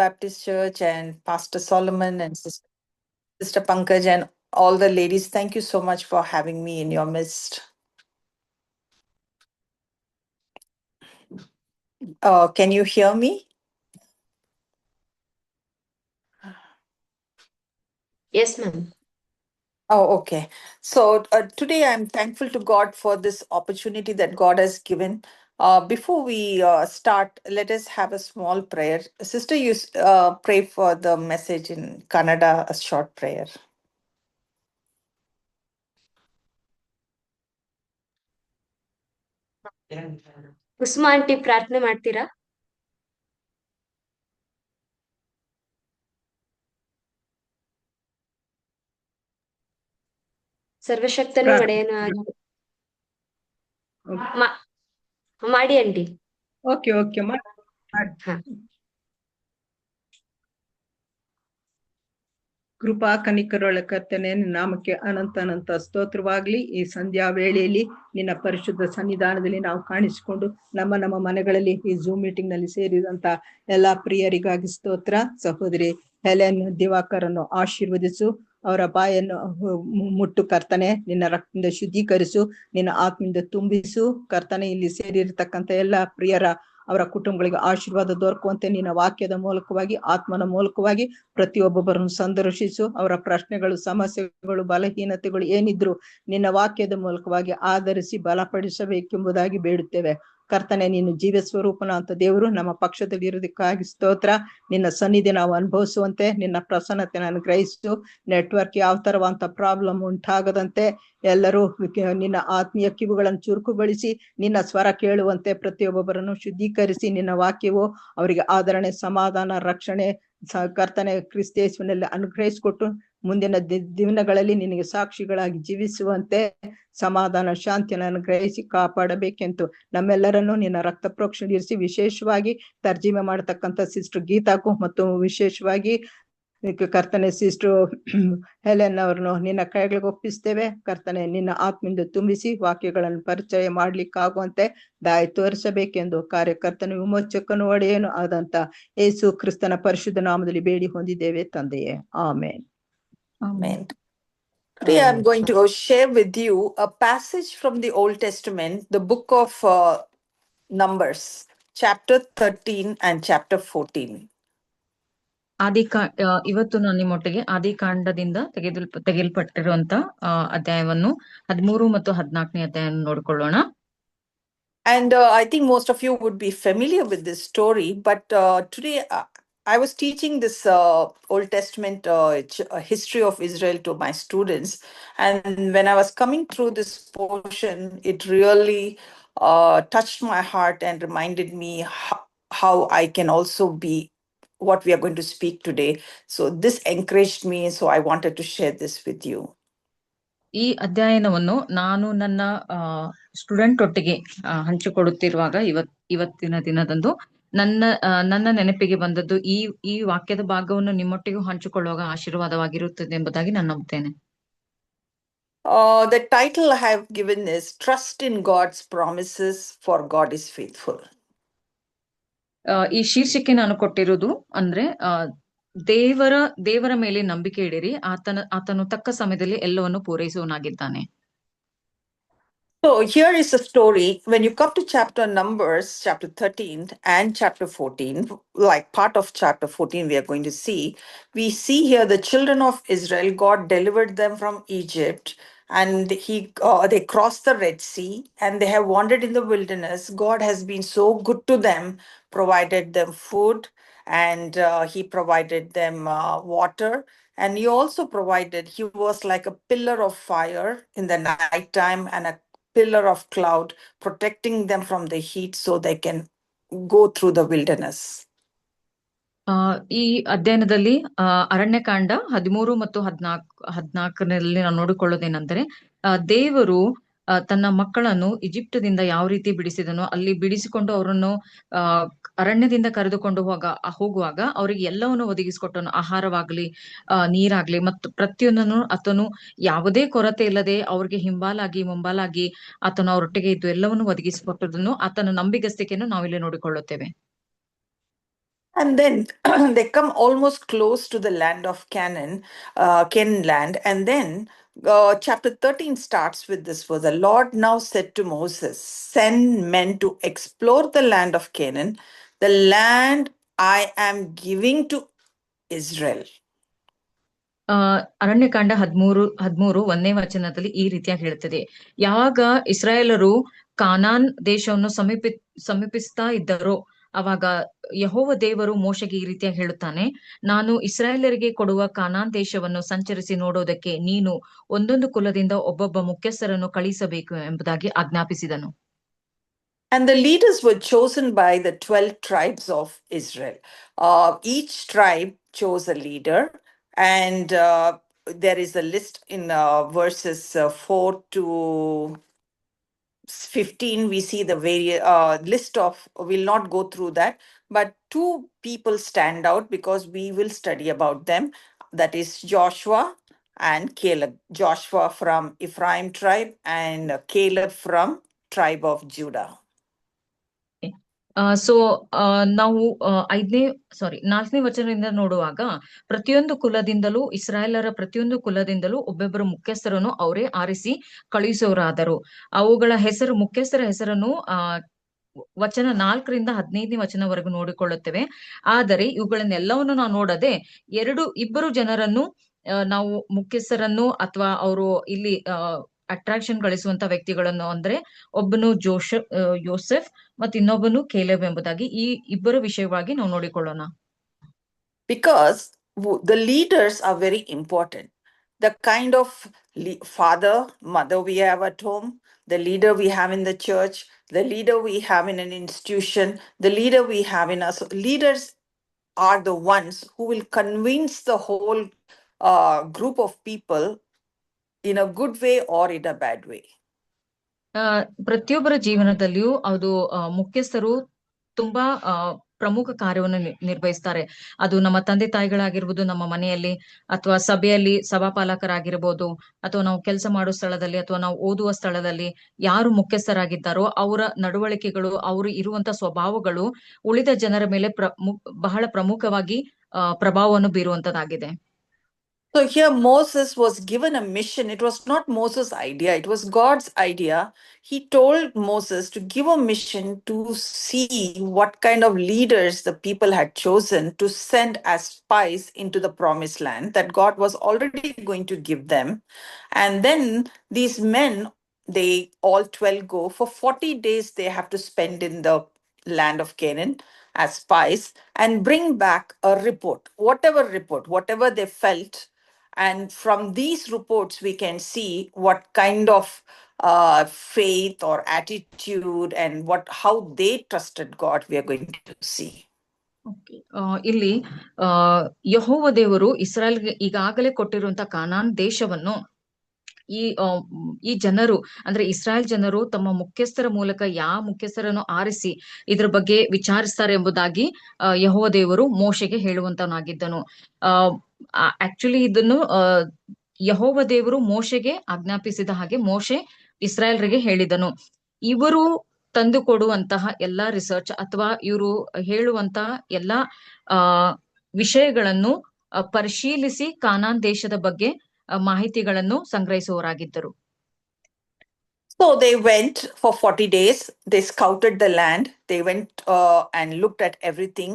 Baptist Church, and Pastor Solomon and Sister Pankaj and all the ladies. Thank you so much for having me in your midst. Can you hear me? Yes, ma'am. Oh, okay. So today I'm thankful to God for this opportunity that God has given. Before we start, let us have a small prayer. Sister, you pray for the message in Kannada, a short prayer. Kusuma aunty ಪ್ರಾರ್ಥನೆ ಮಾಡ್ತೀರಾ? ಸರ್ವಶಕ್ತನೂ ಒಡೆಯನೂ ಆಗಿ ಮಾಡಿ aunty. Okay ಹಾ. ಕೃಪಾ ಕನಿಕರೊಳ ಕರ್ತನೆ, ನಿನ್ನ ನಾಮಕ್ಕೆ ಅನಂತ ಸ್ತೋತ್ರವಾಗ್ಲಿ. ಈ ಸಂಧ್ಯಾ ವೇಳೆಯಲ್ಲಿ ನಿನ್ನ ಪರಿಶುದ್ಧ ಸನ್ನಿಧಾನದಲ್ಲಿ ನಾವು ಕಾಣಿಸಿಕೊಂಡು ನಮ್ಮ ಮನೆಗಳಲ್ಲಿ ಈ ಝೂಮ್ ಮೀಟಿಂಗ್ ನಲ್ಲಿ ಸೇರಿದಂತ ಎಲ್ಲಾ ಪ್ರಿಯರಿಗಾಗಿ ಸ್ತೋತ್ರ. ಸಹೋದರಿ ಹೆಲೆನ್ ದಿವಾಕರನ್ನು ಆಶೀರ್ವದಿಸು, ಅವರ ಬಾಯನ್ನು ಮುಟ್ಟು ಕರ್ತನೆ, ನಿನ್ನ ರಕ್ತದಿಂದ ಶುದ್ಧೀಕರಿಸು, ನಿನ್ನ ಆತ್ಮದಿಂದ ತುಂಬಿಸು ಕರ್ತನೆ. ಇಲ್ಲಿ ಸೇರಿರ್ತಕ್ಕಂಥ ಎಲ್ಲಾ ಪ್ರಿಯರ ಅವರ ಕುಟುಂಬಗಳಿಗೆ ಆಶೀರ್ವಾದ ದೊರಕುವಂತೆ ನಿನ್ನ ವಾಕ್ಯದ ಮೂಲಕವಾಗಿ, ಆತ್ಮನ ಮೂಲಕವಾಗಿ ಪ್ರತಿಯೊಬ್ಬೊಬ್ಬರನ್ನು ಸಂದರ್ಶಿಸು. ಅವರ ಪ್ರಶ್ನೆಗಳು, ಸಮಸ್ಯೆಗಳು, ಬಲಹೀನತೆಗಳು ಏನಿದ್ರು ನಿನ್ನ ವಾಕ್ಯದ ಮೂಲಕವಾಗಿ ಆಧರಿಸಿ ಬಲಪಡಿಸಬೇಕೆಂಬುದಾಗಿ ಬೇಡುತ್ತೇವೆ ಕರ್ತನೆ. ನೀನು ಜೀವ ಸ್ವರೂಪನ ಅಂತ ದೇವರು, ನಮ್ಮ ಪಕ್ಷದಲ್ಲಿ ಇರೋದಕ್ಕಾಗಿ ಸ್ತೋತ್ರ. ನಿನ್ನ ಸನ್ನಿಧಿ ನಾವು ಅನುಭವಿಸುವಂತೆ ನಿನ್ನ ಪ್ರಸನ್ನತೆ ಅನುಗ್ರಹಿಸು. ನೆಟ್ವರ್ಕ್ ಯಾವ ತರವಂತ ಪ್ರಾಬ್ಲಮ್ ಉಂಟಾಗದಂತೆ ಎಲ್ಲರೂ ನಿನ್ನ ಆತ್ಮೀಯ ಕಿವುಗಳನ್ನು ಚುರುಕುಗೊಳಿಸಿ ನಿನ್ನ ಸ್ವರ ಕೇಳುವಂತೆ ಪ್ರತಿಯೊಬ್ಬೊಬ್ಬರನ್ನು ಶುದ್ಧೀಕರಿಸಿ, ನಿನ್ನ ವಾಕ್ಯವು ಅವರಿಗೆ ಆದರಣೆ, ಸಮಾಧಾನ, ರಕ್ಷಣೆ ಕರ್ತನೆ ಕ್ರಿಸ್ತೇಸುವಿನಲ್ಲಿ ಅನುಗ್ರಹಿಸಿಕೊಟ್ಟು ಮುಂದಿನ ದಿನಗಳಲ್ಲಿ ನಿನಗೆ ಸಾಕ್ಷಿಗಳಾಗಿ ಜೀವಿಸುವಂತೆ ಸಮಾಧಾನ, ಶಾಂತಿಯನ್ನು ಅನುಗ್ರಹಿಸಿ ಕಾಪಾಡಬೇಕೆಂದು ನಮ್ಮೆಲ್ಲರನ್ನು ನಿನ್ನ ರಕ್ತ ಪ್ರೋಕ್ಷಣೆ ಇರಿಸಿ, ವಿಶೇಷವಾಗಿ ತರ್ಜಿಮೆ ಮಾಡತಕ್ಕಂಥ ಸಿಸ್ಟರ್ ಗೀತಾಗೂ ಮತ್ತು ವಿಶೇಷವಾಗಿ ಕರ್ತನೆ ಸಿಸ್ಟರ್ ಹೆಲೆನ್ ಅವ್ರನ್ನು ನಿನ್ನ ಕೈಗಳಿಗೆ ಒಪ್ಪಿಸ್ತೇವೆ ಕರ್ತನೆ. ನಿನ್ನ ಆತ್ಮದಿಂದ ತುಂಬಿಸಿ ವಾಕ್ಯಗಳನ್ನು ಪರಿಚಯ ಮಾಡ್ಲಿಕ್ಕಾಗುವಂತೆ ದಾರಿ ತೋರಿಸಬೇಕೆಂದು ಕಾರ್ಯಕರ್ತನ ವಿಮೋಚಕನು ಒಡೆಯನು ಆದಂತ ಯೇಸು ಕ್ರಿಸ್ತನ ಪರಿಶುದ್ಧ ನಾಮದಲ್ಲಿ ಬೇಡಿ ಹೊಂದಿದ್ದೇವೆ ತಂದೆಯೇ, ಆಮೇನ್. Amen. Today I'm going to share with you a passage from the Old Testament, the book of Numbers, chapter 13 and chapter 14. ಇವತ್ತು ನಾನು ನಿಮ್ಮೊಟ್ಟಿಗೆ ಆದಿಕಾಂಡದಿಂದ ತೆಗೆಯಲ್ಪಟ್ಟಿರುವಂತ ಅಧ್ಯಾಯವನ್ನು 13 ಮತ್ತು 14ನೇ ಅಧ್ಯಾಯವನ್ನು ನೋಡಿಕೊಳ್ಳೋಣ. And I think most of you would be familiar with this story, but today I was teaching this Old Testament history of Israel to my students, and when I was coming through this portion, it really touched my heart and reminded me how I can also be what we are going to speak today. So this encouraged me, so I wanted to share this with you. ಈ ಅಧ್ಯಯನವನ್ನು ನಾನು ನನ್ನ student ಒಟ್ಟಿಗೆ ಹಂಚಿಕೊಡುತ್ತಿರುವಾಗ ಇವತ್ತಿನ ದಿನದಂದು ನನ್ನ ನೆನಪಿಗೆ ಬಂದದ್ದು ಈ ವಾಕ್ಯದ ಭಾಗವನ್ನು ನಿಮ್ಮೊಟ್ಟಿಗೂ ಹಂಚಿಕೊಳ್ಳುವಾಗ ಆಶೀರ್ವಾದವಾಗಿರುತ್ತದೆ ಎಂಬುದಾಗಿ ನಾನು ನಂಬುತ್ತೇನೆ. The title I have given is Trust in God's Promises, for God is Faithful. ಈ ಶೀರ್ಷಿಕೆ ನಾನು ಕೊಟ್ಟಿರುವುದು ಅಂದ್ರೆ ದೇವರ ಮೇಲೆ ನಂಬಿಕೆ ಇಡಿರಿ, ಆತನು ತಕ್ಕ ಸಮಯದಲ್ಲಿ ಎಲ್ಲವನ್ನು ಪೂರೈಸುವನಾಗಿದ್ದಾನೆ. So here is a story. When you come to chapter Numbers, chapter 13 and chapter 14, like part of chapter 14 we are going to see, we see here the children of Israel, God delivered them from Egypt, and they crossed the Red Sea and they have wandered in the wilderness. God has been so good to them, provided them food, and he provided them water. And he also provided, he was like a pillar of fire in the night time and a pillar of cloud protecting them from the heat so they can go through the wilderness. ಈ ಅಧ್ಯಯನದಲ್ಲಿ ಅರಣ್ಯಕಾಂಡ 13 ಮತ್ತು 14ರಲ್ಲಿ ನಾವು ನೋಡಿಕೊಳ್ಳೋದೇನೆಂದರೆ ದೇವರು ತನ್ನ ಮಕ್ಕಳನ್ನು ಈಜಿಪ್ಟದಿಂದ ಯಾವ ರೀತಿ ಬಿಡಿಸಿದನೋ ಅಲ್ಲಿ ಬಿಡಿಸಿಕೊಂಡು ಅವರನ್ನು ಅರಣ್ಯದಿಂದ ಕರೆದುಕೊಂಡು ಹೋಗುವಾಗ ಅವರಿಗೆ ಎಲ್ಲವನ್ನು ಒದಗಿಸಿಕೊಟ್ಟನು. ಆಹಾರವಾಗ್ಲಿ, ನೀರಾಗ್ಲಿ ಮತ್ತು ಪ್ರತಿಯೊಂದನ್ನು ಆತನು ಯಾವುದೇ ಕೊರತೆ ಇಲ್ಲದೆ ಅವ್ರಿಗೆ ಹಿಂಬಾಲಾಗಿ ಮುಂಬಾಲಾಗಿ ಆತನು ಅವರೊಟ್ಟಿಗೆ ಇದ್ದು ಎಲ್ಲವನ್ನು ಒದಗಿಸಿಕೊಟ್ಟದನ್ನು ಆತನ ನಂಬಿಗಸ್ತಿಕೆಯನ್ನು ನಾವಿಲ್ಲಿ ನೋಡಿಕೊಳ್ಳುತ್ತೇವೆ. And then they come almost close to the land of Canaan land. And then chapter 13 starts with this verse. The Lord now said to Moses, send men to explore the land of Canaan, the land I am giving to Israel. Aranya Kanda 13 ಒಂದನೇ ವಚನದಲ್ಲಿ ಈ ರೀತಿಯಾಗಿ ಹೇಳ್ತದೆ, ಯಾವಾಗ ಇಸ್ರಾಯೇಲರು ಕಾನಾನ್ ದೇಶವನ್ನು ಸಮೀಪಿಸ್ತಾ ಇದ್ದರೋ ಅವಾಗ ಯೆಹೋವ ದೇವರು ಮೋಶೆಗೆ ಈ ರೀತಿಯಾಗಿ ಹೇಳುತ್ತಾನೆ, ನಾನು ಇಸ್ರಾಯೇಲರಿಗೆ ಕೊಡುವ ಕಾನಾನ್ ದೇಶವನ್ನು ಸಂಚರಿಸಿ ನೋಡೋದಕ್ಕೆ ನೀನು ಒಂದೊಂದು ಕುಲದಿಂದ ಒಬ್ಬೊಬ್ಬ ಮುಖ್ಯಸ್ಥರನ್ನು ಕಳಿಸಬೇಕು ಎಂಬುದಾಗಿ ಆಜ್ಞಾಪಿಸಿದನು. And the leaders were chosen by the 12 tribes of Israel. Each tribe chose a leader, and there is a list in verses 4 to 15. We see the list of, we'll not go through that, but two people stand out because we will study about them. That is Joshua and Caleb. Joshua from Ephraim tribe and Caleb from tribe of Judah. So ನಾವು 4ನೇ ವಚನದಿಂದ ನೋಡುವಾಗ ಪ್ರತಿಯೊಂದು ಕುಲದಿಂದಲೂ ಇಸ್ರಾಯೇಲರ ಪ್ರತಿಯೊಂದು ಕುಲದಿಂದಲೂ ಒಬ್ಬೊಬ್ಬರು ಮುಖ್ಯಸ್ಥರನ್ನು ಅವರೇ ಆರಿಸಿ ಕಳುಹಿಸೋರಾದರು. ಅವುಗಳ ಮುಖ್ಯಸ್ಥರ ಹೆಸರನ್ನು ವಚನ 4ರಿಂದ 15ನೇ ವಚನವರೆಗೂ ನೋಡಿಕೊಳ್ಳುತ್ತೇವೆ. ಆದರೆ ಇವುಗಳನ್ನೆಲ್ಲವನ್ನು ನಾವು ನೋಡದೆ ಇಬ್ಬರು ಜನರನ್ನು ನಾವು ಮುಖ್ಯಸ್ಥರನ್ನು ಅಥವಾ ಅವರು ಇಲ್ಲಿ ಅಟ್ರಾಕ್ಷನ್ ಗಳಿಸುವಂತ ವ್ಯಕ್ತಿಗಳನ್ನು, ಅಂದ್ರೆ ಒಬ್ಬನು ಯೋಸೆಫ್ ಮತ್ತು ಇನ್ನೊಬ್ಬನು ಕೇಲೆಬ್ ಎಂಬುದಾಗಿ ಈ ಇಬ್ಬರ ವಿಷಯವಾಗಿ ನಾವು ನೋಡಿಕೊಳ್ಳೋಣ. Because the leaders are very important. The kind of father, mother we have at home, the leader we have in the church, the leader we have in an institution, the leader we have in us. Leaders are the ones who will convince the whole group of people in a good way or in a bad way. ಪ್ರತಿಯೊಬ್ಬರ ಜೀವನದಲ್ಲಿಯೂ ಅದು ಮುಖ್ಯಸ್ಥರು ತುಂಬಾ ಪ್ರಮುಖ ಕಾರ್ಯವನ್ನು ನಿರ್ವಹಿಸ್ತಾರೆ. ಅದು ನಮ್ಮ ತಂದೆ ತಾಯಿಗಳಾಗಿರ್ಬೋದು, ನಮ್ಮ ಮನೆಯಲ್ಲಿ ಅಥವಾ ಸಭೆಯಲ್ಲಿ ಸಭಾಪಾಲಕರಾಗಿರ್ಬೋದು, ಅಥವಾ ನಾವು ಕೆಲಸ ಮಾಡೋ ಸ್ಥಳದಲ್ಲಿ ಅಥವಾ ನಾವು ಓದುವ ಸ್ಥಳದಲ್ಲಿ ಯಾರು ಮುಖ್ಯಸ್ಥರಾಗಿದ್ದಾರೋ ಅವರ ನಡವಳಿಕೆಗಳು, ಅವರು ಇರುವಂತ ಸ್ವಭಾವಗಳು ಉಳಿದ ಜನರ ಮೇಲೆ ಬಹಳ ಪ್ರಮುಖವಾಗಿ ಪ್ರಭಾವವನ್ನು ಬೀರುವಂತದ್ದಾಗಿದೆ. So here Moses was given a mission. It was not Moses' idea, it was God's idea. He told Moses to give a mission to see what kind of leaders the people had chosen to send as spies into the promised land that God was already going to give them. And then these men, they all 12 go. For 40 days they have to spend in the land of Canaan as spies and bring back a report, whatever they felt. And from these reports, we can see what kind of faith or attitude and how they trusted God we are going to see. ಇಲ್ಲಿ ಯೆಹೋವ ದೇವರು ಇಸ್ರಾಯೇಲ್ಗೆ ಈಗಾಗಲೇ ಕೊಟ್ಟಿರುವಂತ ಕಾನಾನ್ ದೇಶವನ್ನು ಈ ಜನರು, ಅಂದ್ರೆ ಇಸ್ರಾಯೇಲ್ ಜನರು ತಮ್ಮ ಮುಖ್ಯಸ್ಥರ ಮೂಲಕ ಯಾವ ಮುಖ್ಯಸ್ಥರನ್ನು ಆರಿಸಿ ಇದ್ರ ಬಗ್ಗೆ ವಿಚಾರಿಸ್ತಾರೆ ಎಂಬುದಾಗಿ ಯೆಹೋವ ದೇವರು ಮೋಶೆಗೆ ಹೇಳುವಂತನಾಗಿದ್ದನು. ಆಕ್ಚುಲಿ ಇದನ್ನು ಯೆಹೋವ ದೇವರು ಮೋಶೆಗೆ ಆಜ್ಞಾಪಿಸಿದ ಹಾಗೆ ಮೋಶೆ ಇಸ್ರಾಯೇಲ್ರಿಗೆ ಹೇಳಿದನು. ಇವರು ತಂದು ಕೊಡುವಂತಹ ಎಲ್ಲಾ ರಿಸರ್ಚ್ ಅಥವಾ ಇವರು ಹೇಳುವಂತಹ ಎಲ್ಲಾ ವಿಷಯಗಳನ್ನು ಪರಿಶೀಲಿಸಿ ಕಾನಾನ್ ದೇಶದ ಬಗ್ಗೆ ಮಾಹಿತಿಗಳನ್ನು ಸಂಗ್ರಹಿಸುವವರಾಗಿದ್ದರು. So they went for 40 days. They scouted the land. They went and looked at everything.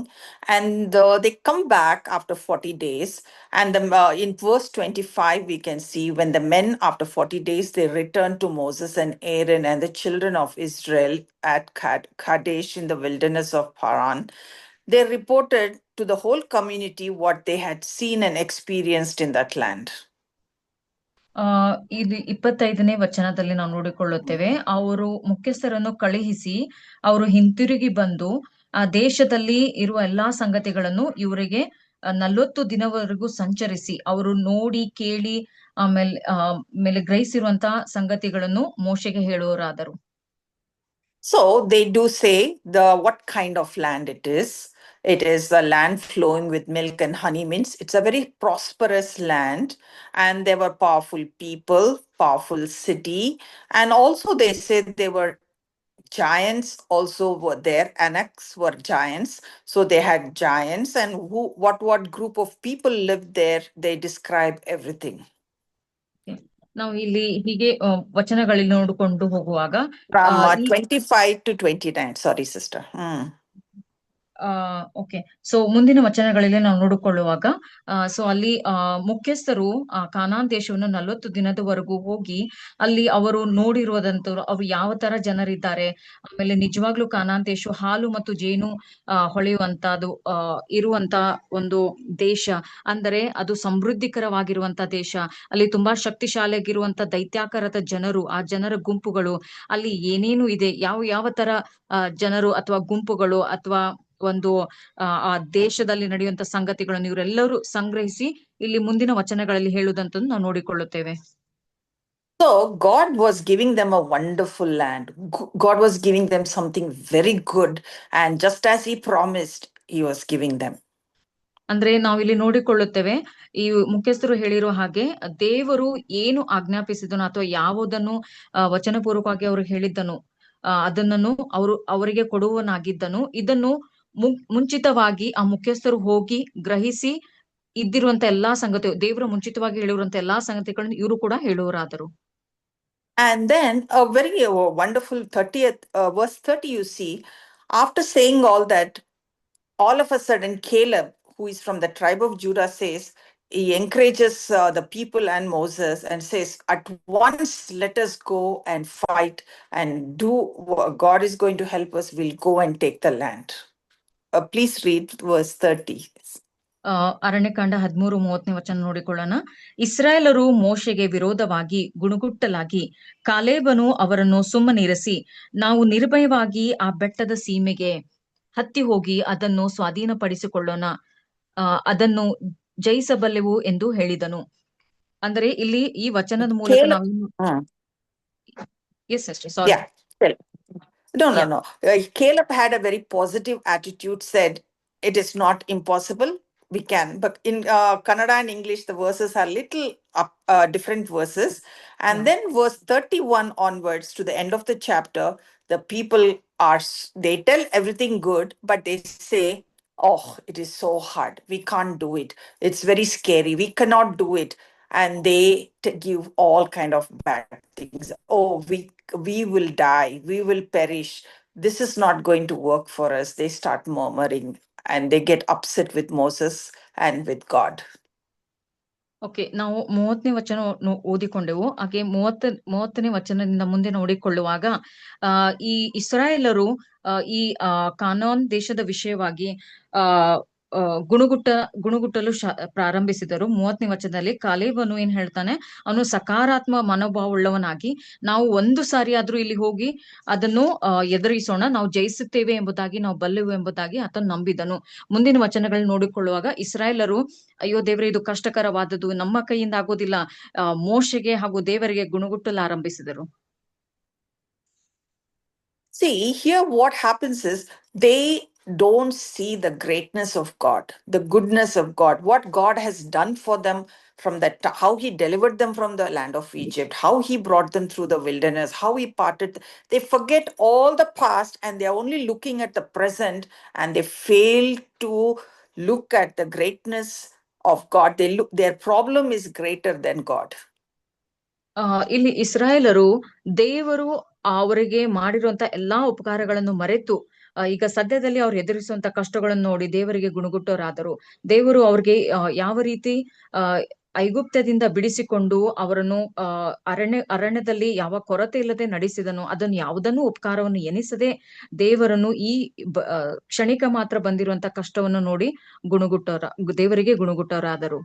And they come back after 40 days. And in verse 25, we can see when the men, after 40 days, they returned to Moses and Aaron and the children of Israel at Kadesh in the wilderness of Paran. They reported to the whole community what they had seen and experienced in that land. ಇದು 25ನೇ ವಚನದಲ್ಲಿ ನಾವು ನೋಡಿಕೊಳ್ಳುತ್ತೇವೆ. ಅವರು ಮುಖ್ಯಸ್ಥರನ್ನು ಕಳುಹಿಸಿ ಅವರು ಹಿಂತಿರುಗಿ ಬಂದು ಆ ದೇಶದಲ್ಲಿ ಇರುವ ಎಲ್ಲಾ ಸಂಗತಿಗಳನ್ನು ಇವರಿಗೆ 40 ದಿನವರೆಗೂ ಸಂಚರಿಸಿ ಅವರು ನೋಡಿ ಕೇಳಿ ಆಮೇಲೆ ಗ್ರಹಿಸಿರುವಂತಹ ಸಂಗತಿಗಳನ್ನು ಮೋಶೆಗೆ ಹೇಳುವರಾದರು. So they do say what kind of land it is. It is a land flowing with milk and honey. Means it's a very prosperous land, and there were powerful people, powerful city, and also they said they were giants also were there. Anaks were giants. So they had giants, and what group of people lived there, they describe everything. ನಾವು ಇಲ್ಲಿ ಹೀಗೆ ವಚನಗಳಲ್ಲಿ ನೋಡಿಕೊಂಡು ಹೋಗುವಾಗ From ಈ 25 to 29. Sorry, sister. Okay, so ಮುಂದಿನ ವಚನಗಳಲ್ಲಿ ನಾವು ನೋಡಿಕೊಳ್ಳುವಾಗ ಸೊ ಅಲ್ಲಿ ಮುಖ್ಯಸ್ಥರು ಕಾನಾನ್ ದೇಶವನ್ನು 40 ದಿನದವರೆಗೂ ಹೋಗಿ ಅಲ್ಲಿ ಅವರು ನೋಡಿರುವುದಂತವ್ರು ಅವ್ರು ಯಾವ ತರ ಜನರಿದ್ದಾರೆ, ಆಮೇಲೆ ನಿಜವಾಗ್ಲೂ ಕಾನಾನ್ ದೇಶ ಹಾಲು ಮತ್ತು ಜೇನು ಹೊಳೆಯುವಂತದ್ದು ಇರುವಂತ ಒಂದು ದೇಶ, ಅಂದರೆ ಅದು ಸಮೃದ್ಧಿಕರವಾಗಿರುವಂತ ದೇಶ. ಅಲ್ಲಿ ತುಂಬಾ ಶಕ್ತಿಶಾಲಿಯಾಗಿರುವಂತ ದೈತ್ಯಾಕಾರದ ಜನರು, ಆ ಜನರ ಗುಂಪುಗಳು, ಅಲ್ಲಿ ಏನೇನು ಇದೆ, ಯಾವ ತರ ಜನರು ಅಥವಾ ಗುಂಪುಗಳು ಅಥವಾ ಒಂದು ಆ ದೇಶದಲ್ಲಿ ನಡೆಯುವಂತ ಸಂಗತಿಗಳನ್ನು ಇವರೆಲ್ಲರೂ ಸಂಗ್ರಹಿಸಿ ಇಲ್ಲಿ ಮುಂದಿನ ವಚನಗಳಲ್ಲಿ ಹೇಳುವುದಂತದ್ದು ನಾವು ನೋಡಿಕೊಳ್ಳುತ್ತೇವೆ. So God was giving them a wonderful land. God was giving them something very good, and just as he promised, he was giving them. ಅಂದ್ರೆ ನಾವಿಲ್ಲಿ ನೋಡಿಕೊಳ್ಳುತ್ತೇವೆ, ಈ ಮುಖ್ಯಸ್ಥರು ಹೇಳಿರೋ ಹಾಗೆ ದೇವರು ಏನು ಆಜ್ಞಾಪಿಸಿದನು ಅಥವಾ ಯಾವುದನ್ನು ವಚನಪೂರ್ವಕವಾಗಿ ಅವರು ಹೇಳಿದ್ದನು ಅದನ್ನು ಅವರಿಗೆ ಕೊಡುವನಾಗಿದ್ದನು. ಇದನ್ನು ಮುಂಚಿತವಾಗಿ ಆ ಮುಖ್ಯಸ್ಥರು ಹೋಗಿ ಗ್ರಹಿಸಿ ಇದ್ದಿರುವಂತ ಎಲ್ಲಾ ಸಂಗತಿ, ದೇವರು ಮುಂಚಿತವಾಗಿ ಹೇಳಿರುವಂತ ಎಲ್ಲಾ ಸಂಗತಿಗಳನ್ನು ಇವರು ಕೂಡ ಹೇಳುವರಾದರು. And then a very wonderful 30th verse 30, you see, after saying all that, all of a sudden Caleb, who is from the tribe of Judah, says, he encourages the people and Moses and says, at once let us go and fight and do what God is going to help us. We'll go and take the land. Please read verse 30. Aranya Kanda 13:30 ವಚನ ನೋಡಿಕೊಳ್ಳೋಣ. ಇಸ್ರಾಯೇಲರು ಮೋಶೆಗೆ ವಿರೋಧವಾಗಿ ಗುಣಗುಟ್ಟಲಾಗಿ ಕಾಲೇಬನು ಅವರನ್ನು ಸುಮ್ಮನಿರಿಸಿ, ನಾವು ನಿರ್ಭಯವಾಗಿ ಆ ಬೆಟ್ಟದ ಸೀಮೆಗೆ ಹತ್ತಿ ಹೋಗಿ ಅದನ್ನು ಸ್ವಾಧೀನಪಡಿಸಿಕೊಳ್ಳೋಣ, ಅದನ್ನು ಜಯಿಸಬಲ್ಲೆವು ಎಂದು ಹೇಳಿದನು. ಅಂದರೆ ಇಲ್ಲಿ ಈ ವಚನದ ಮೂಲಕ ನಾವು ಎಸ್ ಅಷ್ಟೇ ಸಾರಿ No. Caleb had a very positive attitude, said, it is not impossible. We can. But in Kannada and English, the verses are little different verses. And then verse 31 onwards to the end of the chapter, the people they tell everything good, but they say, oh, it is so hard. We can't do it. It's very scary. We cannot do it. And they give all kind of bad things. Oh, we will die. We will perish. This is not going to work for us. They start murmuring and they get upset with Moses and with God. Okay, ನಾವು 30ನೇ ವಚನ ಓದಿಕೊಂಡೆವು. ಹಾಗೆ 30ನೇ ವಚನದಿಂದ ಮುಂದೆ ನೋಡಿಕೊಳ್ಳುವಾಗ ಈ ಇಸ್ರಾಯೇಲರು ಈ ಕಾನಾನ್ ದೇಶದ ವಿಷಯವಾಗಿ ಗುಣಗುಟ್ಟಲು ಪ್ರಾರಂಭಿಸಿದರು. 30ನೇ ವಚನದಲ್ಲಿ ಕಾಲೇಬನು ಏನ್ ಹೇಳ್ತಾನೆ, ಅವನು ಸಕಾರಾತ್ಮಕ ಮನೋಭಾವವುಳ್ಳವನಾಗಿ, ನಾವು ಒಂದು ಸಾರಿ ಆದ್ರೂ ಇಲ್ಲಿ ಹೋಗಿ ಅದನ್ನು ಎದುರಿಸೋಣ, ನಾವು ಜಯಿಸುತ್ತೇವೆ ಎಂಬುದಾಗಿ, ನಾವು ಬಲ್ಲೆವು ಎಂಬುದಾಗಿ ಆತನು ನಂಬಿದನು. ಮುಂದಿನ ವಚನಗಳನ್ನ ನೋಡಿಕೊಳ್ಳುವಾಗ ಇಸ್ರಾಯೇಲರು, ಅಯ್ಯೋ ದೇವರೇ, ಇದು ಕಷ್ಟಕರವಾದದ್ದು, ನಮ್ಮ ಕೈಯಿಂದ ಆಗೋದಿಲ್ಲ, ಮೋಶೆಗೆ ಹಾಗೂ ದೇವರಿಗೆ ಗುಣಗುಟ್ಟಲು ಆರಂಭಿಸಿದರು. See, here what happens is they don't see the greatness of God, the goodness of God, what God has done for them from that, how he delivered them from the land of Egypt, how he brought them through the wilderness, how he parted. They forget all the past and they're only looking at the present, and they fail to look at the greatness of God. Their problem is greater than God. ಇಲ್ಲಿ ಇಸ್ರಾಯೇಲರು ದೇವರು ಅವರಿಗೆ ಮಾಡಿರುವಂತ ಎಲ್ಲಾ ಉಪಕಾರಗಳನ್ನು ಮರೆತು ಈಗ ಸದ್ಯದಲ್ಲಿ ಅವ್ರು ಎದುರಿಸುವಂತ ಕಷ್ಟಗಳನ್ನು ನೋಡಿ ದೇವರಿಗೆ ಗುಣಗುಟ್ಟೋರಾದರು. ದೇವರು ಅವ್ರಿಗೆ ಯಾವ ರೀತಿ ಐಗುಪ್ತದಿಂದ ಬಿಡಿಸಿಕೊಂಡು ಅವರನ್ನು ಅರಣ್ಯದಲ್ಲಿ ಯಾವ ಕೊರತೆ ಇಲ್ಲದೆ ನಡೆಸಿದನು, ಅದನ್ನು ಯಾವುದನ್ನು ಉಪಕಾರವನ್ನು ಎನಿಸದೆ ದೇವರನ್ನು ಈ ಕ್ಷಣಿಕ ಮಾತ್ರ ಬಂದಿರುವಂತ ಕಷ್ಟವನ್ನು ನೋಡಿ ದೇವರಿಗೆ ಗುಣಗುಟ್ಟೋರಾದರು.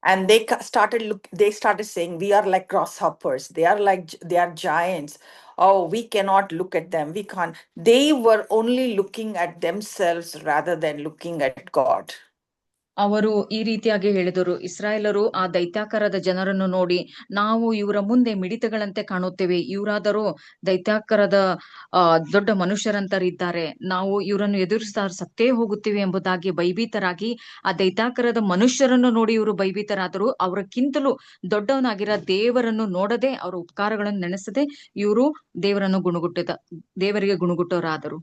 And they started saying, we are like grasshoppers. They are giants. Oh, we cannot look at them. We can't. They were only looking at themselves rather than looking at God. ಅವರು ಈ ರೀತಿಯಾಗಿ ಹೇಳಿದರು, ಇಸ್ರಾಯೇಲರು ಆ ದೈತ್ಯಾಕಾರದ ಜನರನ್ನು ನೋಡಿ, ನಾವು ಇವರ ಮುಂದೆ ಮಿಡಿತಗಳಂತೆ ಕಾಣುತ್ತೇವೆ, ಇವರಾದರೂ ದೈತ್ಯಾಕಾರದ ದೊಡ್ಡ ಮನುಷ್ಯರಂತರಿದ್ದಾರೆ, ನಾವು ಇವರನ್ನು ಎದುರಿಸ್ತಾ ಸತ್ತೇ ಹೋಗುತ್ತೀವಿ ಎಂಬುದಾಗಿ ಭಯಭೀತರಾಗಿ ಆ ದೈತ್ಯಾಕಾರದ ಮನುಷ್ಯರನ್ನು ನೋಡಿ ಇವರು ಭಯಭೀತರಾದರು. ಅವರಕ್ಕಿಂತಲೂ ದೊಡ್ಡವನಾಗಿರೋ ದೇವರನ್ನು ನೋಡದೆ, ಅವರ ಉಪಕಾರಗಳನ್ನು ನೆನೆಸದೆ ಇವರು ದೇವರಿಗೆ ಗುಣಗುಟ್ಟವರಾದರು.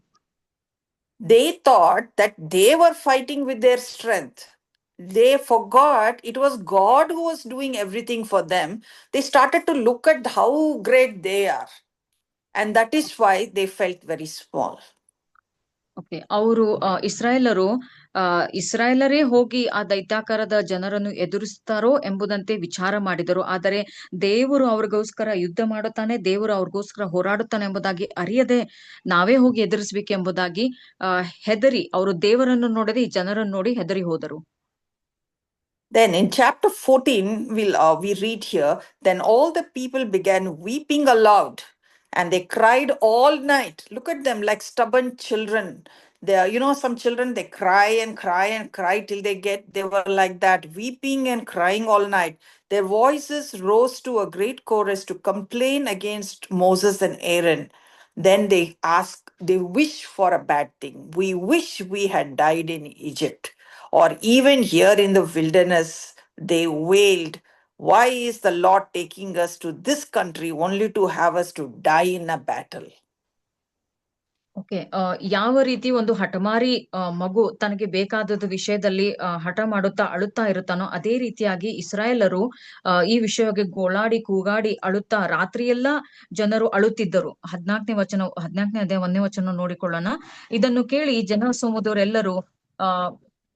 They thought that they were fighting with their strength. They forgot it was God who was doing everything for them. They started to look at how great they are. And that is why they felt very small. Okay, ಅವರು ಇಸ್ರಾಯೇಲರೇ ಹೋಗಿ ಆ ದೈತ್ಯಾಕಾರದ ಜನರನ್ನು ಎದುರಿಸ್ತಾರೋ ಎಂಬುದಂತೆ ವಿಚಾರ ಮಾಡಿದರು. ಆದರೆ ದೇವರು ಅವ್ರಿಗೋಸ್ಕರ ಯುದ್ಧ ಮಾಡುತ್ತಾನೆ, ದೇವರು ಅವ್ರಿಗೋಸ್ಕರ ಹೋರಾಡುತ್ತಾನೆ ಎಂಬುದಾಗಿ ಅರಿಯದೆ ನಾವೇ ಹೋಗಿ ಎದುರಿಸ್ಬೇಕೆಂಬುದಾಗಿ ಹೆದರಿ, ಅವರು ದೇವರನ್ನು ನೋಡದೆ ಈ ಜನರನ್ನು ನೋಡಿ ಹೆದರಿ ಹೋದರು. Then in chapter 14, we read here, then all the people began weeping aloud and they cried all night. Look at them like stubborn children. They are, some children, they cry and cry and cry till they were like that, weeping and crying all night. Their voices rose to a great chorus to complain against Moses and Aaron. Then they wish for a bad thing. We wish we had died in Egypt. Or even here in the wilderness, they wailed, why is the Lord taking us to this country only to have us to die in a battle? Okay, ಯಾವ ರೀತಿ ಒಂದು ಹಠಮಾರಿ ಮಗು ತನಗೆ ಬೇಕಾದದ ವಿಷಯದಲ್ಲಿ ಹಠ ಮಾಡುತ್ತಾ ಅಳುತ್ತಾ ಇರುತ್ತಾನೋ, ಅದೇ ರೀತಿಯಾಗಿ ಇಸ್ರಾಯೇಲರು ಈ ವಿಷಯವಾಗಿ ಗೋಳಾಡಿ ಕೂಗಾಡಿ ಅಳುತ್ತಾ ರಾತ್ರಿಯೆಲ್ಲ ಜನರು ಅಳುತ್ತಿದ್ದರು. 14ನೇ ಅಧ್ಯಾಯ 1ನೇ ವಚನ ನೋಡಿಕೊಳ್ಳೋಣ. ಇದನ್ನು ಕೇಳಿ ಜನ ಸಮುದಾಯರೆಲ್ಲರೂ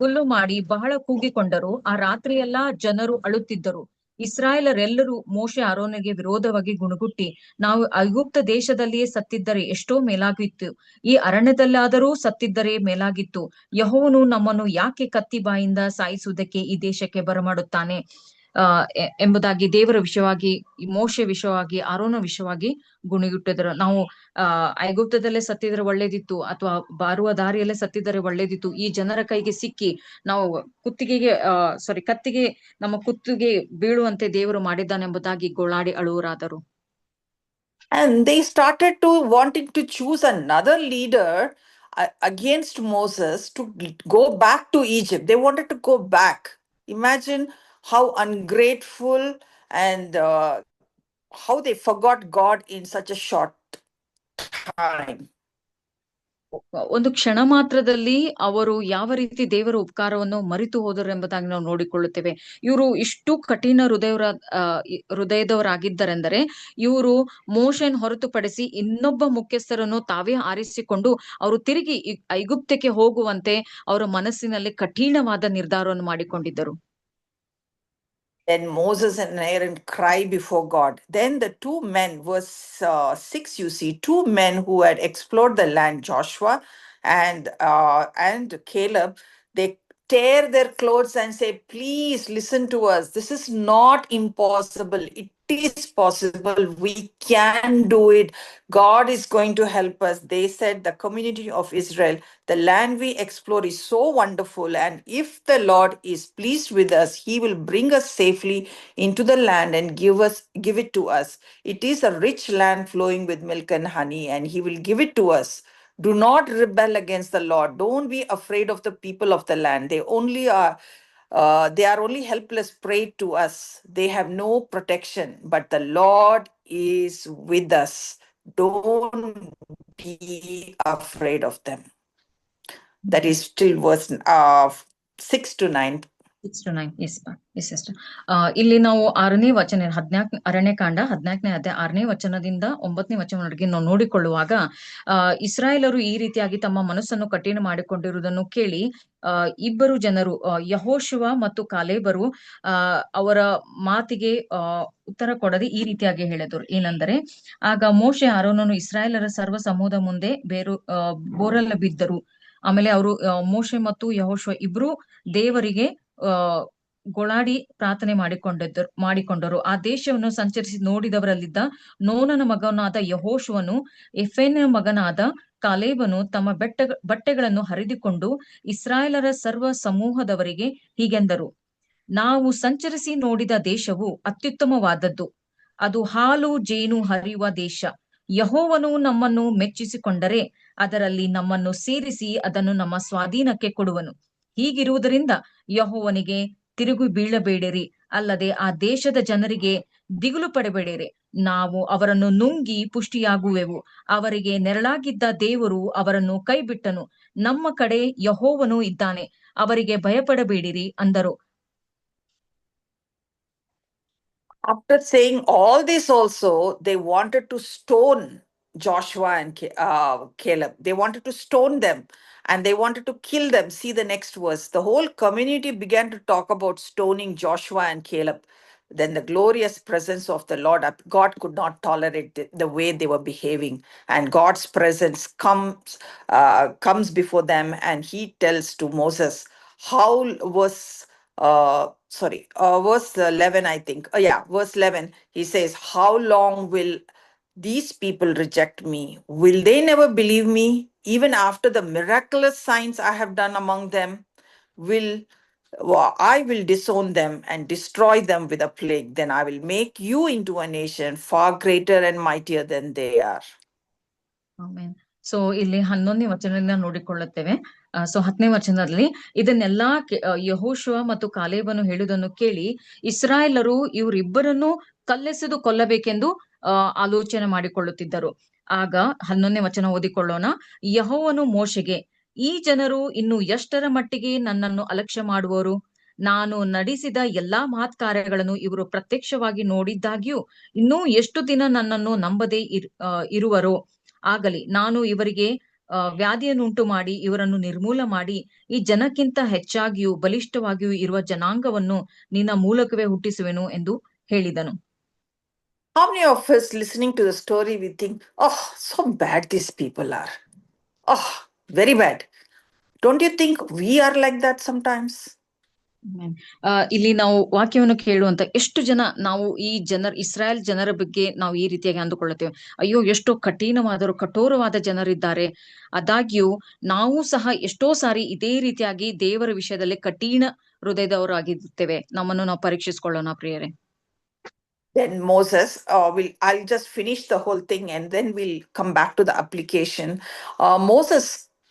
ಹುಲ್ಲು ಮಾಡಿ ಬಹಳ ಕೂಗಿಕೊಂಡರು. ಆ ರಾತ್ರಿಯೆಲ್ಲ ಜನರು ಅಳುತ್ತಿದ್ದರು. ಇಸ್ರಾಯೇಲರೆಲ್ಲರೂ ಮೋಶೆ ಆರೋನಗೆ ವಿರೋಧವಾಗಿ ಗುಣಗುಟ್ಟಿ, ನಾವು ಐಗುಪ್ತ ದೇಶದಲ್ಲಿಯೇ ಸತ್ತಿದ್ದರೆ ಎಷ್ಟೋ ಮೇಲಾಗಿತ್ತು, ಈ ಅರಣ್ಯದಲ್ಲಾದರೂ ಸತ್ತಿದ್ದರೆ ಮೇಲಾಗಿತ್ತು. ಯೆಹೋವನು ನಮ್ಮನ್ನು ಯಾಕೆ ಕತ್ತಿ ಬಾಯಿಂದ ಸಾಯಿಸುವುದಕ್ಕೆ ಈ ದೇಶಕ್ಕೆ ಬರಮಾಡುತ್ತಾನೆ ಎಂಬುದಾಗಿ ದೇವರ ವಿಷಯವಾಗಿ, ಮೋಶೆ ವಿಷಯವಾಗಿ, ಆರೋನ ವಿಷಯವಾಗಿ ಗುಣಗುಟ್ಟಿದರು. ನಾವು ಐಗುಪ್ತದಲ್ಲೇ ಸತ್ತಿದ್ರೆ ಒಳ್ಳೇದಿತ್ತು, ಅಥವಾ ಬಾರುವ ದಾರಿಯಲ್ಲೇ ಸತ್ತಿದರೆ ಒಳ್ಳೇದಿತ್ತು, ಈ ಜನರ ಕೈಗೆ ಸಿಕ್ಕಿ ನಾವು ಕತ್ತಿಗೆ ನಮ್ಮ ಕುತ್ತಿಗೆ ಬೀಳುವಂತೆ ದೇವರು ಮಾಡಿದ್ದಾನೆಂಬುದಾಗಿ ಗೋಳಾಡಿ ಅಳುವರಾದರು. And they started to wanting to choose another leader against Moses to go back to Egypt. They wanted to go back. Imagine how ungrateful and how they forgot God in such a short time. ಒಂದು ಕ್ಷಣ ಮಾತ್ರದಲ್ಲಿ ಅವರು ಯಾವ ರೀತಿ ದೇವರ ಉಪಕಾರವನ್ನು ಮರೆತು ಹೋದರು ಎಂಬುದಾಗಿ ನಾವು ನೋಡಿಕೊಳ್ಳುತ್ತೇವೆ. ಇವರು ಇಷ್ಟು ಕಠಿಣ ಹೃದಯದವರಾಗಿದ್ದರೆಂದರೆ, ಇವರು ಮೋಶೆಯನ್ನು ಹೊರತುಪಡಿಸಿ ಇನ್ನೊಬ್ಬ ಮುಖ್ಯಸ್ಥರನ್ನು ತಾವೇ ಆರಿಸಿಕೊಂಡು ಅವರು ತಿರುಗಿ ಐಗುಪ್ತಕ್ಕೆ ಹೋಗುವಂತೆ ಅವರ ಮನಸ್ಸಿನಲ್ಲಿ ಕಠಿಣವಾದ ನಿರ್ಧಾರವನ್ನು ಮಾಡಿಕೊಂಡಿದ್ದರು. Then Moses and Aaron cry before God. Then the two men, verse 6, you see, two men who had explored the land, Joshua and Caleb, they tear their clothes and say, please listen to us. This is not impossible. It is possible. We can do it. God is going to help us. They said, the community of Israel, the land we explore is so wonderful. And if the Lord is pleased with us, he will bring us safely into the land and give it to us. It is a rich land flowing with milk and honey, and he will give it to us. Do not rebel against the Lord. Don't be afraid of the people of the land. They are only helpless prey to us. They have no protection, but the Lord is with us. Don't be afraid of them. That is still verse 6 to 9. 6 to 9. Yes, sister. ಇಲ್ಲಿ ನಾವು 6ನೇ ವಚನ, ಅರಣ್ಯಕಾಂಡ 14ನೇ ಅಧ್ಯಾಯ 6ನೇ ವಚನದಿಂದ 9ನೇ ವಚನವರೆಗೆ ನಾವು ನೋಡಿಕೊಳ್ಳುವಾಗ, ಇಸ್ರಾಯೇಲರು ಈ ರೀತಿಯಾಗಿ ತಮ್ಮ ಮನಸ್ಸನ್ನು ಕಠಿಣ ಮಾಡಿಕೊಂಡಿರುವುದನ್ನು ಕೇಳಿ ಇಬ್ಬರು ಜನರು, ಯೆಹೋಶುವ ಮತ್ತು ಕಾಲೇಬರು, ಅವರ ಮಾತಿಗೆ ಉತ್ತರ ಕೊಡದೆ ಈ ರೀತಿಯಾಗಿ ಹೇಳಿದರು. ಏನೆಂದರೆ, ಆಗ ಮೋಶೆ ಆರೋನನು ಇಸ್ರಾಯೇಲರ ಸರ್ವ ಸಮೂಹದ ಮುಂದೆ ಬೋರಲ್ಲ ಬಿದ್ದರು. ಆಮೇಲೆ ಅವರು ಮೋಶೆ ಮತ್ತು ಯೆಹೋಶುವ ಇಬ್ರು ದೇವರಿಗೆ ಗೋಳಾಡಿ ಪ್ರಾರ್ಥನೆ ಮಾಡಿಕೊಂಡರು. ಆ ದೇಶವನ್ನು ಸಂಚರಿಸಿ ನೋಡಿದವರಲ್ಲಿದ್ದ ನೋನನ ಮಗನಾದ ಯೆಹೋಶುವನು ಎಫೆನ ಮಗನಾದ ಕಾಲೇಬನು ತಮ್ಮ ಬಟ್ಟೆಗಳನ್ನು ಹರಿದುಕೊಂಡು ಇಸ್ರಾಯೇಲರ ಸರ್ವ ಸಮೂಹದವರಿಗೆ ಹೀಗೆಂದರು, ನಾವು ಸಂಚರಿಸಿ ನೋಡಿದ ದೇಶವು ಅತ್ಯುತ್ತಮವಾದದ್ದು, ಅದು ಹಾಲು ಜೇನು ಹರಿಯುವ ದೇಶ. ಯೆಹೋವನು ನಮ್ಮನ್ನು ಮೆಚ್ಚಿಸಿಕೊಂಡರೆ ಅದರಲ್ಲಿ ನಮ್ಮನ್ನು ಸೇರಿಸಿ ಅದನ್ನು ನಮ್ಮ ಸ್ವಾಧೀನಕ್ಕೆ ಕೊಡುವನು. ಹೀಗಿರುವುದರಿಂದ ಯೆಹೋವನಿಗೆ ತಿರುಗಿ ಬೀಳಬೇಡಿರಿ, ಅಲ್ಲದೆ ಆ ದೇಶದ ಜನರಿಗೆ ದಿಗುಲು ಪಡಬೇಡಿರಿ. ನಾವು ಅವರನ್ನು ನುಂಗಿ ಪುಷ್ಟಿಯಾಗುವೆವು. ಅವರಿಗೆ ನೆರಳಾಗಿದ್ದ ದೇವರು ಅವರನ್ನು ಕೈಬಿಟ್ಟನು. ನಮ್ಮ ಕಡೆ ಯೆಹೋವನು ಇದ್ದಾನೆ, ಅವರಿಗೆ ಭಯಪಡಬೇಡಿರಿ ಅಂದರು. After saying all this also, they wanted to stone Joshua and Caleb. They wanted to stone them and they wanted to kill them. See the next verse. The whole community began to talk about stoning Joshua and Caleb. Then the glorious presence of the Lord, God could not tolerate the way they were behaving. And God's presence comes before them, and he tells to Moses how verse 11, I think. Verse 11, he says, how long will these people reject me? Will they never believe me? Even after the miraculous signs I have done among them, I will disown them and destroy them with a plague. Then I will make you into a nation far greater and mightier than they are. Amen. So ಇಲ್ಲಿ 11ನೇ ವಚನದಿಂದ ನೋಡಿಕೊಳ್ಳುತ್ತೇವೆ. So 10ನೇ ವಚನದಲ್ಲಿ ಇದನ್ನೆಲ್ಲಾ ಯೆಹೋಶುವ ಮತ್ತು ಕಾಲೇಬನು ಹೇಳುವುದನ್ನು ಕೇಳಿ ಇಸ್ರಾಯೇಲರು ಇವರಿಬ್ಬರನ್ನು ಕಲ್ಲೆಸೆದು ಕೊಲ್ಲಬೇಕೆಂದು ಆಲೋಚನೆ ಮಾಡಿಕೊಳ್ಳುತ್ತಿದ್ದರು. ಆಗ 11ನೇ ವಚನ ಓದಿಕೊಳ್ಳೋಣ. ಯೆಹೋವನು ಮೋಶೆಗೆ, ಈ ಜನರು ಇನ್ನು ಎಷ್ಟರ ಮಟ್ಟಿಗೆ ನನ್ನನ್ನು ಅಲಕ್ಷ್ಯ ಮಾಡುವರು? ನಾನು ನಡೆಸಿದ ಎಲ್ಲಾ ಮಹತ್ಕಾರ್ಯಗಳನ್ನು ಇವರು ಪ್ರತ್ಯಕ್ಷವಾಗಿ ನೋಡಿದ್ದಾಗ್ಯೂ ಇನ್ನೂ ಎಷ್ಟು ದಿನ ನನ್ನನ್ನು ನಂಬದೇ ಇರುವರೋ? ಆಗಲಿ, ನಾನು ಇವರಿಗೆ ವ್ಯಾಧಿಯನ್ನುಂಟು ಮಾಡಿ ಇವರನ್ನು ನಿರ್ಮೂಲ ಮಾಡಿ ಈ ಜನಕ್ಕಿಂತ ಹೆಚ್ಚಾಗಿಯೂ ಬಲಿಷ್ಠವಾಗಿಯೂ ಇರುವ ಜನಾಂಗವನ್ನು ನಿನ್ನ ಮೂಲಕವೇ ಹುಟ್ಟಿಸುವೆನು ಎಂದು ಹೇಳಿದನು. How many of us listening to the story we think, oh, so bad these people are. Oh, very bad. Don't you think we are like that sometimes? ಇಲ್ಲಿ ನಾವು ವಾಕ್ಯವನ್ನು ಕೇಳುವಂತ ಎಷ್ಟು ಜನ ನಾವು ಈ ಇಸ್ರಾಯೇಲ್ ಜನರ ಬಗ್ಗೆ ನಾವು ಈ ರೀತಿಯಾಗಿ ಅಂದುಕೊಳ್ಳುತ್ತೇವೆ, ಅಯ್ಯೋ ಎಷ್ಟೋ ಕಠೋರವಾದ ಜನರಿದ್ದಾರೆ. ಆದಾಗ್ಯೂ ನಾವು ಸಹ ಎಷ್ಟೋ ಸಾರಿ ಇದೇ ರೀತಿಯಾಗಿ ದೇವರ ವಿಷಯದಲ್ಲಿ ಕಠಿಣ ಹೃದಯದವರಾಗಿರುತ್ತೇವೆ. ನಮ್ಮನ್ನು ನಾವು ಪರೀಕ್ಷಿಸಿಕೊಳ್ಳೋಣ ಪ್ರಿಯರೇ. Then Moses, I'll just finish the whole thing and then we'll come back to the application. Moses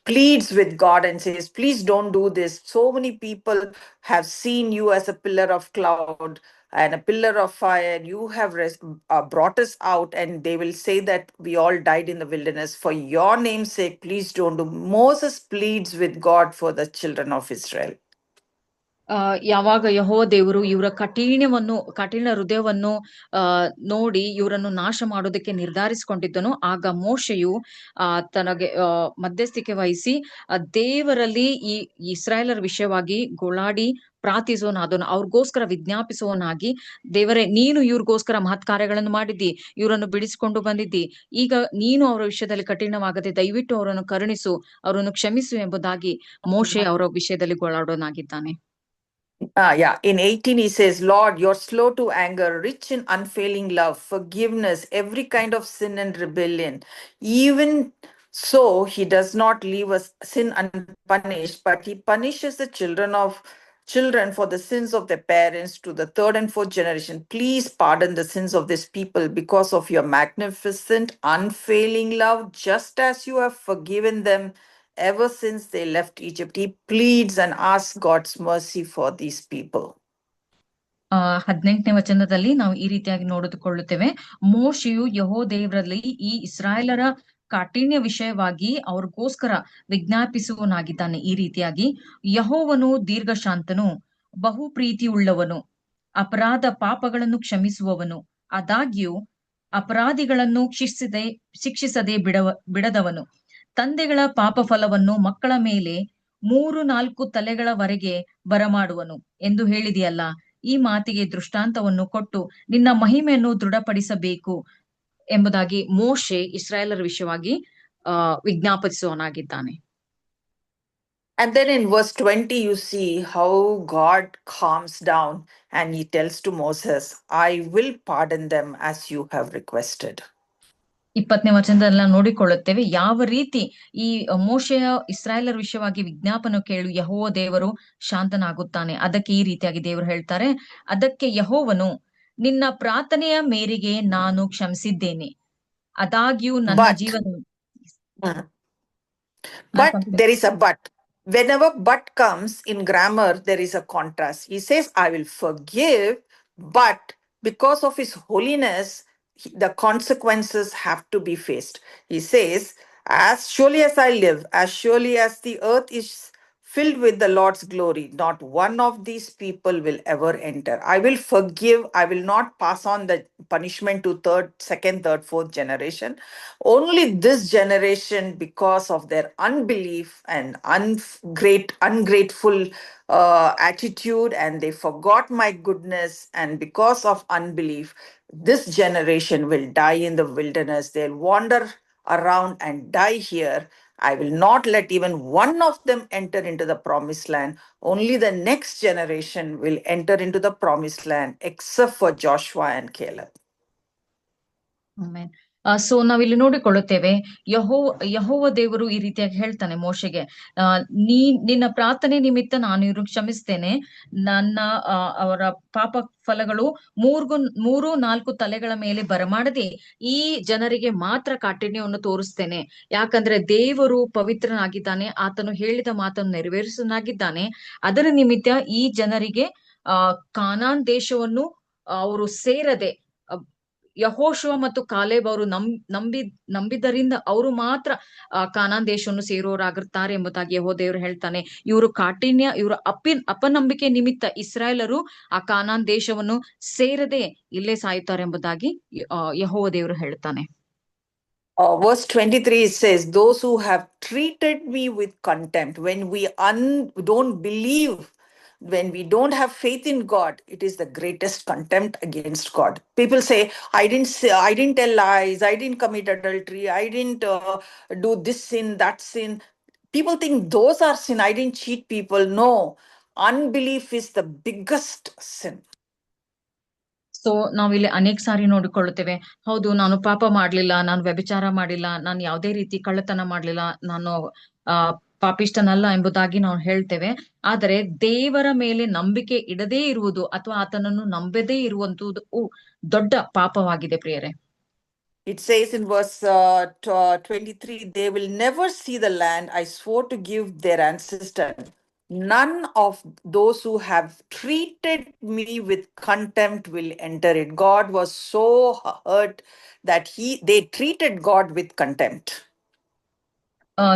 pleads with God and says, please don't do this. So many people have seen you as a pillar of cloud and a pillar of fire. You have brought us out, and they will say that we all died in the wilderness. For your name's sake, please don't do. Moses pleads with God for the children of Israel. ಯಾವಾಗ ಯೆಹೋವ ದೇವರು ಇವರ ಕಠಿಣ ಹೃದಯವನ್ನು ನೋಡಿ ಇವರನ್ನು ನಾಶ ಮಾಡೋದಕ್ಕೆ ನಿರ್ಧರಿಸಿಕೊಂಡಿದ್ದನು, ಆಗ ಮೋಶೆಯು ತನಗೆ ಮಧ್ಯಸ್ಥಿಕೆ ವಹಿಸಿ ದೇವರಲ್ಲಿ ಈ ಇಸ್ರಾಯೇಲರ ವಿಷಯವಾಗಿ ಗೋಳಾಡಿ ಪ್ರಾರ್ಥಿಸೋನಾದನು, ಅವ್ರಿಗೋಸ್ಕರ ವಿಜ್ಞಾಪಿಸುವನಾಗಿ, ದೇವರೇ ನೀನು ಇವ್ರಿಗೋಸ್ಕರ ಮಹತ್ ಕಾರ್ಯಗಳನ್ನು ಮಾಡಿದ್ದಿ, ಇವರನ್ನು ಬಿಡಿಸಿಕೊಂಡು ಬಂದಿದ್ದಿ, ಈಗ ನೀನು ಅವರ ವಿಷಯದಲ್ಲಿ ಕಠಿಣವಾಗದೆ ದಯವಿಟ್ಟು ಅವರನ್ನು ಕರುಣಿಸು, ಅವರನ್ನು ಕ್ಷಮಿಸು ಎಂಬುದಾಗಿ ಮೋಶೆ ಅವರ ವಿಷಯದಲ್ಲಿ ಗೋಳಾಡೋನಾಗಿದ್ದಾನೆ. In 18 he says, Lord, you're slow to anger, rich in unfailing love, forgiveness, every kind of sin and rebellion. Even so, he does not leave us sin unpunished, but he punishes the children for the sins of their parents to the third and fourth generation. Please pardon the sins of this people because of your magnificent, unfailing love, just as you have forgiven them ever since they left Egypt. He pleads and asks God's mercy for these people. 18ನೇ ವಚನದಲ್ಲಿ ನಾವು ಈ ರೀತಿಯಾಗಿ ನೋಡಿಕೊಳ್ಳುತ್ತೇವೆ. ಮೋಶೆಯು ಯೆಹೋವ ದೇವರಲ್ಲಿ ಈ ಇಸ್ರಾಯೇಲರ ಕಾಠಿಣ್ಯ ವಿಷಯವಾಗಿ ಅವ್ರಿಗೋಸ್ಕರ ವಿಜ್ಞಾಪಿಸುವನಾಗಿದ್ದಾನೆ. ಈ ರೀತಿಯಾಗಿ, ಯೆಹೋವನು ದೀರ್ಘಶಾಂತನು, ಬಹು ಪ್ರೀತಿಯುಳ್ಳವನು, ಅಪರಾಧ ಪಾಪಗಳನ್ನು ಕ್ಷಮಿಸುವವನು, ಆದಾಗ್ಯೂ ಅಪರಾಧಿಗಳನ್ನು ಶಿಕ್ಷಿಸದೆ ಬಿಡದವನು, ತಂದೆಗಳ ಪಾಪ ಫಲವನ್ನು ಮಕ್ಕಳ ಮೇಲೆ 3-4 ತಲೆಗಳವರೆಗೆ ಬರಮಾಡುವನು ಎಂದು ಹೇಳಿದೆಯಲ್ಲ. ಈ ಮಾತಿಗೆ ದೃಷ್ಟಾಂತವನ್ನು ಕೊಟ್ಟು ನಿನ್ನ ಮಹಿಮೆಯನ್ನು ದೃಢಪಡಿಸಬೇಕು ಎಂಬುದಾಗಿ ಮೋಶೆ ಇಸ್ರಾಯೇಲರ ವಿಷಯವಾಗಿ ವಿಜ್ಞಾಪಿಸುವನಾಗಿದ್ದಾನೆ. And then in verse 20 you see how God calms down and he tells to Moses, I will pardon them as you have requested. 20ನೇ ವಚನದಲ್ಲ ನೋಡಿಕೊಳ್ಳುತ್ತೇವೆ ಯಾವ ರೀತಿ ಈ ಮೋಶೆಯ ಇಸ್ರಾಯೇಲರ ವಿಷಯವಾಗಿ ವಿಜ್ಞಾಪನೆ ಕೇಳು ಯೆಹೋವ ದೇವರು ಶಾಂತನಾಗುತ್ತಾನೆ. ಅದಕ್ಕೆ ಈ ರೀತಿಯಾಗಿ ದೇವರು ಹೇಳ್ತಾರೆ, ಅದಕ್ಕೆ ಯೆಹೋವನು ನಿನ್ನ ಪ್ರಾರ್ಥನೆಯ ಮೇರೆಗೆ ನಾನು ಕ್ಷಮಿಸಿದ್ದೇನೆ, ಆದಾಗ್ಯೂ ನನ್ನ But, ಜೀವದ mm, but there is a but. Whenever but comes in grammar, there is a contrast. He says, I will forgive, but because of his holiness, the consequences have to be faced. He says, as surely as I live, as surely as the earth is filled with the Lord's glory, not one of these people will ever enter. I will forgive. I will not pass on the punishment to second, third, fourth generation. Only this generation, because of their unbelief and ungrateful attitude, and they forgot my goodness, and because of unbelief, this generation will die in the wilderness. They'll wander around and die here. I will not let even one of them enter into the promised land. Only the next generation will enter into the promised land, except for Joshua and Caleb. Amen. So ನಾವಿಲ್ಲಿ ನೋಡಿಕೊಳ್ಳುತ್ತೇವೆ ಯೆಹೋವ ದೇವರು ಈ ರೀತಿಯಾಗಿ ಹೇಳ್ತಾನೆ ಮೋಶೆಗೆ, ನಿನ್ನ ಪ್ರಾರ್ಥನೆ ನಿಮಿತ್ತ ನಾನು ಇವ್ರಿಗೆ ಕ್ಷಮಿಸ್ತೇನೆ, ನನ್ನ ಅವರ ಪಾಪ ಫಲಗಳು 3-4 ತಲೆಗಳ ಮೇಲೆ ಬರಮಾಡದೆ ಈ ಜನರಿಗೆ ಮಾತ್ರ ಕಾಠಿಣ್ಯವನ್ನು ತೋರಿಸ್ತೇನೆ. ಯಾಕಂದ್ರೆ ದೇವರು ಪವಿತ್ರನಾಗಿದ್ದಾನೆ, ಆತನು ಹೇಳಿದ ಮಾತನ್ನು ನೆರವೇರಿಸನಾಗಿದ್ದಾನೆ. ಅದರ ನಿಮಿತ್ತ ಈ ಜನರಿಗೆ ಕಾನಾನ್ ದೇಶವನ್ನು ಅವರು ಸೇರದೆ, ಯೆಹೋಶುವ ಮತ್ತು ಕಾಲೇಬ್ ಅವರು ನಂಬಿದ್ದರಿಂದ ಅವರು ಮಾತ್ರ ಕಾನಾನ್ ದೇಶವನ್ನು ಸೇರುವವರಾಗಿರ್ತಾರೆ ಎಂಬುದಾಗಿ ಯೆಹೋವ ದೇವರು ಹೇಳ್ತಾನೆ. ಇವರು ಕಾಠಿಣ್ಯ, ಇವರ ಅಪನಂಬಿಕೆ ನಿಮಿತ್ತ ಇಸ್ರಾಯೇಲರು ಆ ಕಾನಾನ್ ದೇಶವನ್ನು ಸೇರದೆ ಇಲ್ಲೇ ಸಾಯುತ್ತಾರೆ ಎಂಬುದಾಗಿ ಯೆಹೋವ ದೇವರು ಹೇಳ್ತಾನೆ. Verse 23 says, those who have treated me with contempt, when we don't believe, when we don't have faith in God, it is the greatest contempt against God. People say, I didn't tell lies, I didn't commit adultery, I didn't do this sin, that sin. People think those are sin. I didn't cheat people. No, unbelief is the biggest sin. So ನಾವಿಲ್ಲಿ ಅನೇಕ ಸಾರಿ ನೋಡಿಕೊಳ್ಳುತ್ತೇವೆ, ಹೌದು ನಾನು ಪಾಪ ಮಾಡ್ಲಿಲ್ಲ, ನಾನು ವ್ಯಭಿಚಾರ ಮಾಡಿಲ್ಲ, ನಾನು ಯಾವುದೇ ರೀತಿ ಕಳ್ಳತನ ಮಾಡ್ಲಿಲ್ಲ, ನಾನು ಪಾಪಿಷ್ಟನಲ್ಲ ಎಂಬುದಾಗಿ ನಾವು ಹೇಳ್ತೇವೆ. ಆದರೆ ದೇವರ ಮೇಲೆ ನಂಬಿಕೆ ಇಡದೇ ಇರುವುದು ಅಥವಾ ಆತನನ್ನು ನಂಬದೇ ಇರುವಂತದ್ದು ದೊಡ್ಡ ಪಾಪವಾಗಿದೆ ಪ್ರಿಯರೇ. It says in verse 23, they will never see the land I swore to give their ancestors. None of those who have treated me with contempt will enter it. God was so hurt that they treated God with contempt.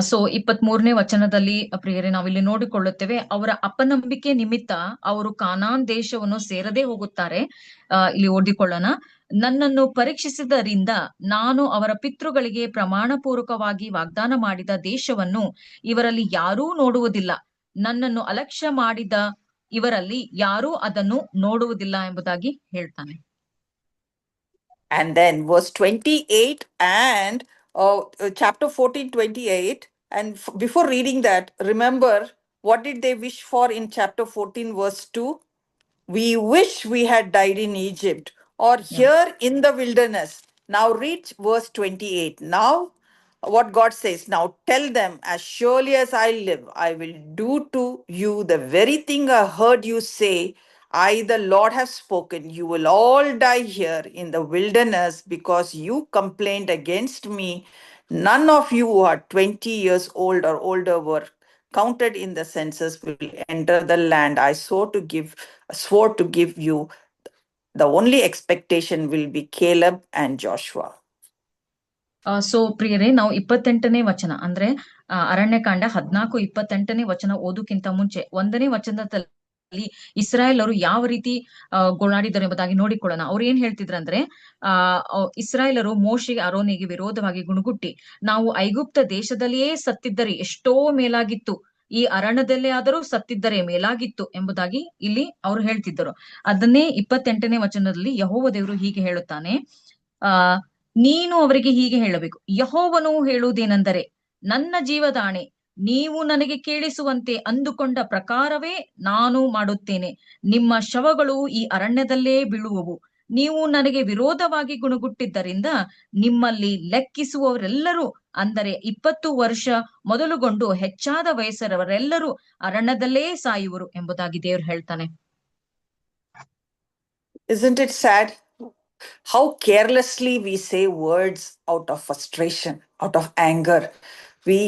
So 23ನೇ ವಚನದಲ್ಲಿ ಪ್ರಿಯರೇ ನಾವಿಲ್ಲಿ ನೋಡಿಕೊಳ್ಳುತ್ತೇವೆ, ಅವರ ಅಪನಂಬಿಕೆ ನಿಮಿತ್ತ ಅವರು ಕಾನಾನ್ ದೇಶವನ್ನು ಸೇರದೆ ಹೋಗುತ್ತಾರೆ. ಇಲ್ಲಿ ಓದಿಕೊಳ್ಳೋಣ, ನನ್ನನ್ನು ಪರೀಕ್ಷಿಸಿದರಿಂದ ನಾನು ಅವರ ಪಿತೃಗಳಿಗೆ ಪ್ರಮಾಣ ಪೂರ್ವಕವಾಗಿ ವಾಗ್ದಾನ ಮಾಡಿದ ದೇಶವನ್ನು ಇವರಲ್ಲಿ ಯಾರೂ ನೋಡುವುದಿಲ್ಲ, ನನ್ನನ್ನು ಅಲಕ್ಷ್ಯ ಮಾಡಿದ ಇವರಲ್ಲಿ ಯಾರೂ ಅದನ್ನು ನೋಡುವುದಿಲ್ಲ ಎಂಬುದಾಗಿ ಹೇಳ್ತಾನೆ. And then verse 28 and chapter 14:28, and before reading that, remember what did they wish for in chapter 14 verse 2? We wish we had died in Egypt or here in the wilderness. Now read verse 28. Now what God says, now tell them, as surely as I live, I will do to you the very thing I heard you say. I, the Lord, have spoken. You will all die here in the wilderness because you complained against me. None of you who are 20 years old or older were counted in the census will enter the land I swore to give you. The only expectation will be Caleb and Joshua. So ಪ್ರಿಯರೇ, ನಾವು 28ನೇ ವಚನ ಅಂದ್ರೆ ಅರಣ್ಯಕಾಂಡ 14:28ನೇ ವಚನ ಓದುಕ್ಕಿಂತ ಮುಂಚೆ 1ನೇ ವಚನದಲ್ಲಿ ಇಸ್ರಾಯೇಲರು ಯಾವ ರೀತಿ ಗೋಳಾಡಿದರು ಎಂಬುದಾಗಿ ನೋಡಿಕೊಳ್ಳೋಣ. ಅವ್ರು ಏನ್ ಹೇಳ್ತಿದ್ರಂದ್ರೆ, ಇಸ್ರಾಯೇಲರು ಮೋಶೆಗೆ ಅರೋನಿಗೆ ವಿರೋಧವಾಗಿ ಗುಣಗುಟ್ಟಿ, ನಾವು ಐಗುಪ್ತ ದೇಶದಲ್ಲಿಯೇ ಸತ್ತಿದ್ದರೆ ಎಷ್ಟೋ ಮೇಲಾಗಿತ್ತು, ಈ ಅರಣ್ಯದಲ್ಲೇ ಆದರೂ ಸತ್ತಿದ್ದರೆ ಮೇಲಾಗಿತ್ತು ಎಂಬುದಾಗಿ ಇಲ್ಲಿ ಅವರು ಹೇಳ್ತಿದ್ದರು. ಅದನ್ನೇ 28ನೇ ವಚನದಲ್ಲಿ ಯೆಹೋವ ದೇವರು ಹೀಗೆ ಹೇಳುತ್ತಾನೆ, ನೀನು ಅವರಿಗೆ ಹೀಗೆ ಹೇಳಬೇಕು, ಯೆಹೋವನು ಹೇಳುವುದೇನೆಂದರೆ, ನನ್ನ ಜೀವದಾಣೆ, ನೀವು ನನಗೆ ಕೇಳಿಸುವಂತೆ ಅಂದುಕೊಂಡ ಪ್ರಕಾರವೇ ನಾನು ಮಾಡುತ್ತೇನೆ. ನಿಮ್ಮ ಶವಗಳು ಈ ಅರಣ್ಯದಲ್ಲೇ ಬೀಳುವವು, ನೀವು ನನಗೆ ವಿರೋಧವಾಗಿ ಗುಣಗುಟ್ಟಿದ್ದರಿಂದ ನಿಮ್ಮಲ್ಲಿ ಲೆಕ್ಕಿಸುವವರೆಲ್ಲರೂ, ಅಂದರೆ 20 ವರ್ಷ ಮೊದಲುಗೊಂಡು ಹೆಚ್ಚಾದ ವಯಸ್ಸರವರೆಲ್ಲರೂ ಅರಣ್ಯದಲ್ಲೇ ಸಾಯುವರು ಎಂಬುದಾಗಿ ದೇವರು ಹೇಳ್ತಾನೆ. Isn't it sad how carelessly we say words out of frustration, out of anger? We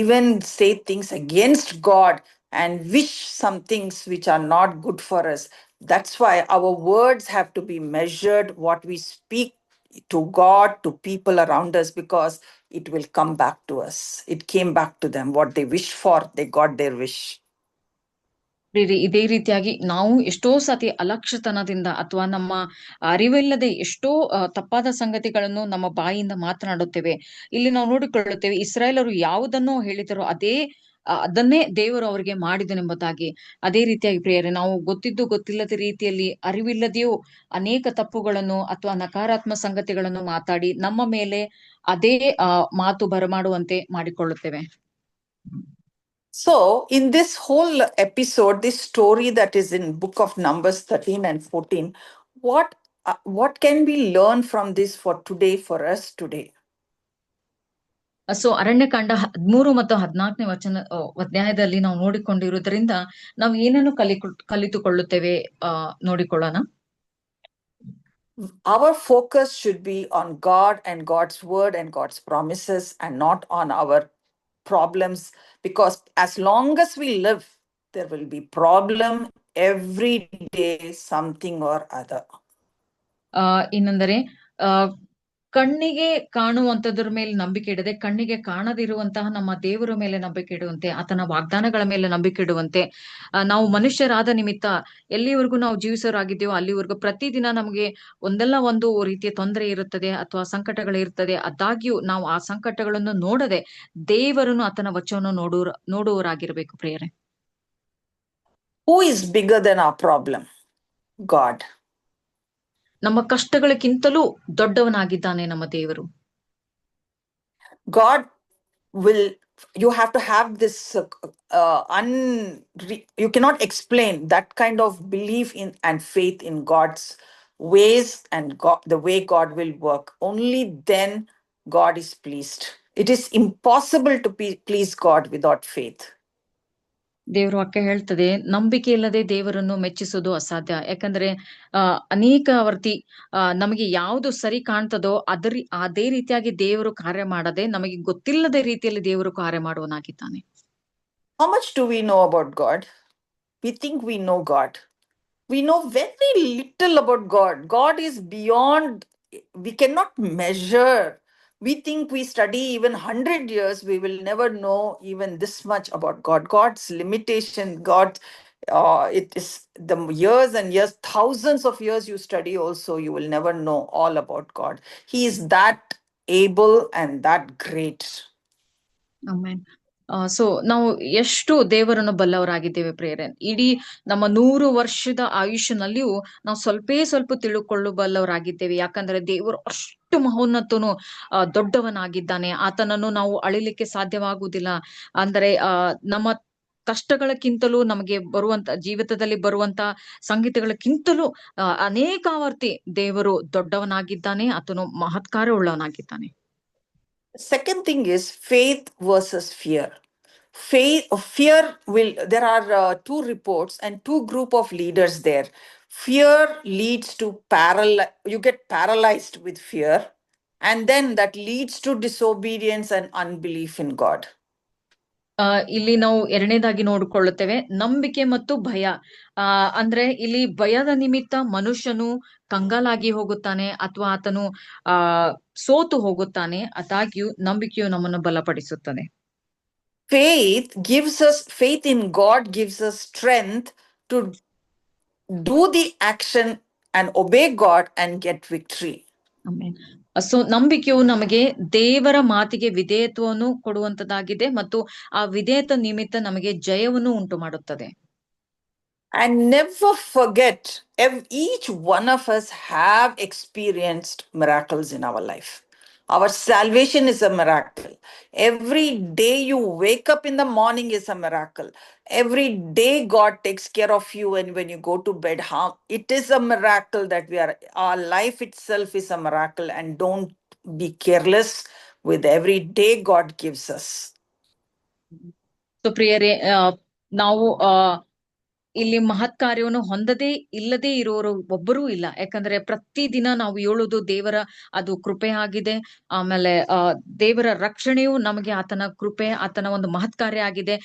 even say things against God and wish some things which are not good for us. That's why our words have to be measured, what we speak to God, to people around us, because it will come back to us. It came back to them. What they wished for, they got their wish. ಇದೇ ರೀತಿಯಾಗಿ ನಾವು ಎಷ್ಟೋ ಸತಿ ಅಲಕ್ಷ್ಯತನದಿಂದ ಅಥವಾ ನಮ್ಮ ಅರಿವಿಲ್ಲದೆ ಎಷ್ಟೋ ತಪ್ಪಾದ ಸಂಗತಿಗಳನ್ನು ನಮ್ಮ ಬಾಯಿಯಿಂದ ಮಾತನಾಡುತ್ತೇವೆ. ಇಲ್ಲಿ ನಾವು ನೋಡಿಕೊಳ್ಳುತ್ತೇವೆ, ಇಸ್ರಾಯೇಲರು ಯಾವುದನ್ನು ಹೇಳಿದರೋ ಅದನ್ನೇ ದೇವರು ಅವರಿಗೆ ಮಾಡಿದನೆಂಬುದಾಗಿ. ಅದೇ ರೀತಿಯಾಗಿ ಪ್ರಿಯರೇ, ನಾವು ಗೊತ್ತಿದ್ದು ಗೊತ್ತಿಲ್ಲದ ರೀತಿಯಲ್ಲಿ ಅರಿವಿಲ್ಲದೆಯೂ ಅನೇಕ ತಪ್ಪುಗಳನ್ನು ಅಥವಾ ನಕಾರಾತ್ಮಕ ಸಂಗತಿಗಳನ್ನು ಮಾತಾಡಿ ನಮ್ಮ ಮೇಲೆ ಅದೇ ಮಾತು ಬರಮಾಡುವಂತೆ ಮಾಡಿಕೊಳ್ಳುತ್ತೇವೆ. So, in this whole episode, this story that is in book of Numbers 13 and 14, what can we learn from this for today, for us today? So Aranya Kanda 13 ಮತ್ತು 14ನೇ ಅಧ್ಯಾಯದಲ್ಲಿ ನಾವು ನೋಡಿಕೊಂಡಿರುವುದರಿಂದ ನಾವು ಏನನ್ನು ಕಲಿತುಕೊಳ್ಳುತ್ತೇವೆ ನೋಡಿಕೊಳ್ಳೋಣ. Our focus should be on God and God's word and God's promises, and not on our problems, because as long as we live, there will be problem every day, something or other. ಇನ್ನಂದರೆ ಕಣ್ಣಿಗೆ ಕಾಣುವಂತದ್ರ ಮೇಲೆ ನಂಬಿಕೆ ಇಡದೆ ಕಣ್ಣಿಗೆ ಕಾಣದಿರುವಂತಹ ನಮ್ಮ ದೇವರ ಮೇಲೆ ನಂಬಿಕೆ ಇಡುವಂತೆ, ಆತನ ವಾಗ್ದಾನಗಳ ಮೇಲೆ ನಂಬಿಕೆ ಇಡುವಂತೆ, ನಾವು ಮನುಷ್ಯರಾದ ನಿಮಿತ್ತ ಎಲ್ಲಿವರೆಗೂ ನಾವು ಜೀವಿಸೋರಾಗಿದ್ದೇವೋ ಅಲ್ಲಿವರೆಗೂ ಪ್ರತಿದಿನ ನಮಗೆ ಒಂದಲ್ಲ ಒಂದು ರೀತಿಯ ತೊಂದರೆ ಇರುತ್ತದೆ ಅಥವಾ ಸಂಕಟಗಳಿರುತ್ತದೆ. ಆದಾಗ್ಯೂ ನಾವು ಆ ಸಂಕಟಗಳನ್ನು ನೋಡದೆ ದೇವರನ್ನು ಆತನ ವಚನವನ್ನು ನೋಡುವವರಾಗಿರ್ಬೇಕು ಪ್ರಿಯರೇ. Who is bigger than our problem? God. ನಮ್ಮ ಕಷ್ಟಗಳಕ್ಕಿಂತಲೂ ದೊಡ್ಡವನಾಗಿದ್ದಾನೆ ನಮ್ಮ ದೇವರು. God will, you have to have this you cannot explain that kind of belief in and faith in God's ways and God, the way God will work. Only then God is pleased. It is impossible to please God without faith. ದೇವರು ವಾಕ್ಯ ಹೇಳ್ತದೆ, ನಂಬಿಕೆ ಇಲ್ಲದೆ ದೇವರನ್ನು ಮೆಚ್ಚಿಸೋದು ಅಸಾಧ್ಯ. ಯಾಕಂದ್ರೆ ಅನೇಕ ವರ್ತಿ ನಮಗೆ ಯಾವುದು ಸರಿ ಕಾಣ್ತದೋ ಅದೇ ರೀತಿಯಾಗಿ ದೇವರು ಕಾರ್ಯ ಮಾಡದೆ ನಮಗೆ ಗೊತ್ತಿಲ್ಲದ ರೀತಿಯಲ್ಲಿ ದೇವರು ಕಾರ್ಯ ಮಾಡುವನಾಗಿದ್ದಾನೆ. How much do we know about God? We think we know God. We know very little about God. God is beyond, we cannot measure. We think we study even 100 years, we will never know even this much about God. God's limitation, it is the years and years, thousands of years you study also, you will never know all about God. He is that able and that great. Amen. So ನಾವು ಎಷ್ಟು ದೇವರನ್ನು ಬಲ್ಲವರಾಗಿದ್ದೇವೆ ಪ್ರೇರೆ. ಇಡೀ ನಮ್ಮ 100 ವರ್ಷದ ಆಯುಷ್ಯನಲ್ಲಿಯೂ ನಾವು ಸ್ವಲ್ಪ ತಿಳುಕೊಳ್ಳಬಲ್ಲವರಾಗಿದ್ದೇವೆ. ಯಾಕಂದ್ರೆ ದೇವರು ಅಷ್ಟು ಮಹೋನ್ನತನು ದೊಡ್ಡವನಾಗಿದ್ದಾನೆ. ಆತನನ್ನು ನಾವು ಅಳಿಲಿಕ್ಕೆ ಸಾಧ್ಯವಾಗುವುದಿಲ್ಲ. ಅಂದರೆ ನಮ್ಮ ಕಷ್ಟಗಳಕ್ಕಿಂತಲೂ ನಮಗೆ ಜೀವಿತದಲ್ಲಿ ಬರುವಂತ ಸಂಗತಿಗಳಕ್ಕಿಂತಲೂ ಅನೇಕಾವರ್ತಿ ದೇವರು ದೊಡ್ಡವನಾಗಿದ್ದಾನೆ. ಆತನು ಮಹತ್ಕಾರ್ಯವುಳ್ಳವನಾಗಿದ್ದಾನೆ. Second thing is faith versus fear. Fear will, there are two reports and two group of leaders there. Fear leads to you get paralyzed with fear, and then that leads to disobedience and unbelief in God. ಇಲ್ಲಿ ನಾವು ಎರಡನೇದಾಗಿ ನೋಡಿಕೊಳ್ಳುತ್ತೇವೆ ನಂಬಿಕೆ ಮತ್ತು ಭಯ. ಅಂದ್ರೆ ಇಲ್ಲಿ ಭಯದ ನಿಮಿತ್ತ ಮನುಷ್ಯನು ಕಂಗಾಲಾಗಿ ಹೋಗುತ್ತಾನೆ ಅಥವಾ ಆತನು ಸೋತು ಹೋಗುತ್ತಾನೆ. ಆದಾಗ್ಯೂ ನಂಬಿಕೆಯು ನಮ್ಮನ್ನು ಬಲಪಡಿಸುತ್ತದೆ. Faith in God gives us strength to do the action and obey God and get victory. So ನಂಬಿಕೆಯು ನಮಗೆ ದೇವರ ಮಾತಿಗೆ ವಿಧೇಯತ್ವವನ್ನು ಕೊಡುವಂತದ್ದಾಗಿದೆ ಮತ್ತು ಆ ವಿಧೇಯತ ನಿಮಿತ್ತ ನಮಗೆ ಜಯವನ್ನು ಉಂಟು ಮಾಡುತ್ತದೆ. And never forget, each one of us have experienced miracles in our life. Our salvation is a miracle. Every day you wake up in the morning is a miracle. Every day God takes care of you, and when you go to bed, it is a miracle that our life itself is a miracle, and don't be careless with every day God gives us. So ಪ್ರಿಯರೇ, ನಾವು ಇಲ್ಲಿ ಮಹತ್ ಕಾರ್ಯವನ್ನು ಇಲ್ಲದೆ ಇರೋರು ಒಬ್ಬರೂ ಇಲ್ಲ. ಯಾಕಂದ್ರೆ ಪ್ರತಿದಿನ ನಾವು ಹೇಳೋದು ದೇವರ ಅದು ಕೃಪೆ ಆಗಿದೆ. ಆಮೇಲೆ ದೇವರ ರಕ್ಷಣೆಯು ನಮಗೆ ಆತನ ಕೃಪೆ, ಆತನ ಒಂದು ಮಹತ್ ಕಾರ್ಯ ಆಗಿದೆ.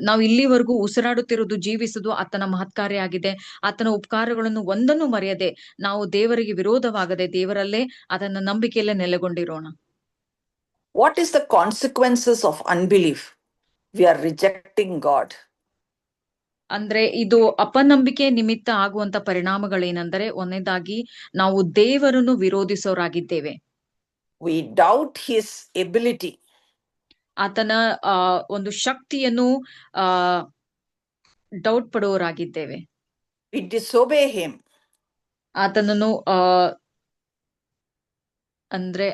ನಾವು ಇಲ್ಲಿವರೆಗೂ ಉಸಿರಾಡುತ್ತಿರುವುದು, ಜೀವಿಸುವುದು ಆತನ ಮಹತ್ ಕಾರ್ಯ ಆಗಿದೆ. ಆತನ ಉಪಕಾರಗಳನ್ನು ಒಂದನ್ನು ಮರೆಯದೆ ನಾವು ದೇವರಿಗೆ ವಿರೋಧವಾಗದೆ ದೇವರಲ್ಲೇ ಅದನ್ನ ನಂಬಿಕೆಯಲ್ಲೇ ನೆಲೆಗೊಂಡಿರೋಣ. What is the consequences of unbelief? We are rejecting God. ಅಂದ್ರೆ ಇದು ಅಪನಂಬಿಕೆ ನಿಮಿತ್ತ ಆಗುವಂತ ಪರಿಣಾಮಗಳೇನೆಂದರೆ, ಒಂದನೇದಾಗಿ ನಾವು ದೇವರನ್ನು ವಿರೋಧಿಸೋರಾಗಿದ್ದೇವೆ. We doubt his ability. ಆತನ ಒಂದು ಶಕ್ತಿಯನ್ನು ಡೌಟ್ ಪಡುವವರಾಗಿದ್ದೇವೆ. We disobey him. ಆತನನ್ನು ಅಂದ್ರೆ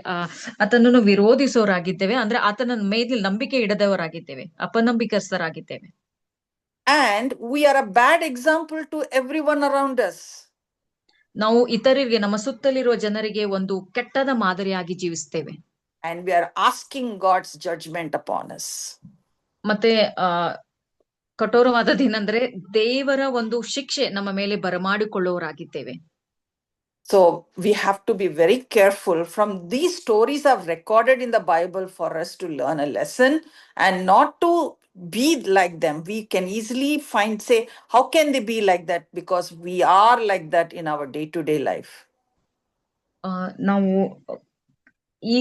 ಆತನನ್ನು ವಿರೋಧಿಸೋರಾಗಿದ್ದೇವೆ. ಅಂದ್ರೆ ಆತನ ಮೇಲೆ ನಂಬಿಕೆ ಇಡದವರಾಗಿದ್ದೇವೆ, ಅಪನಂಬಿಕಸ್ಥರಾಗಿದ್ದೇವೆ. And we are a bad example to everyone around us. ನಾವು ಇತರರಿಗೆ, ನಮ್ಮ ಸುತ್ತಲಿರುವ ಜನರಿಗೆ ಒಂದು ಕೆಟ್ಟದ ಮಾದರಿಯಾಗಿ ಜೀವಿಸ್ತೇವೆ. And we are asking God's judgment upon us. ಮತ್ತೆ ಕಠೋರವಾದದ್ದೇನೆಂದ್ರೆ ದೇವರ ಒಂದು ಶಿಕ್ಷೆ ನಮ್ಮ ಮೇಲೆ ಬರಮಾಡಿಕೊಳ್ಳುವವರಾಗಿದ್ದೇವೆ. So we have to be very careful. From these stories are recorded in the Bible for us to learn a lesson and not to be like them. We can easily say, how can they be like that? Because we are like that in our day-to-day life. ನಾವು ಈ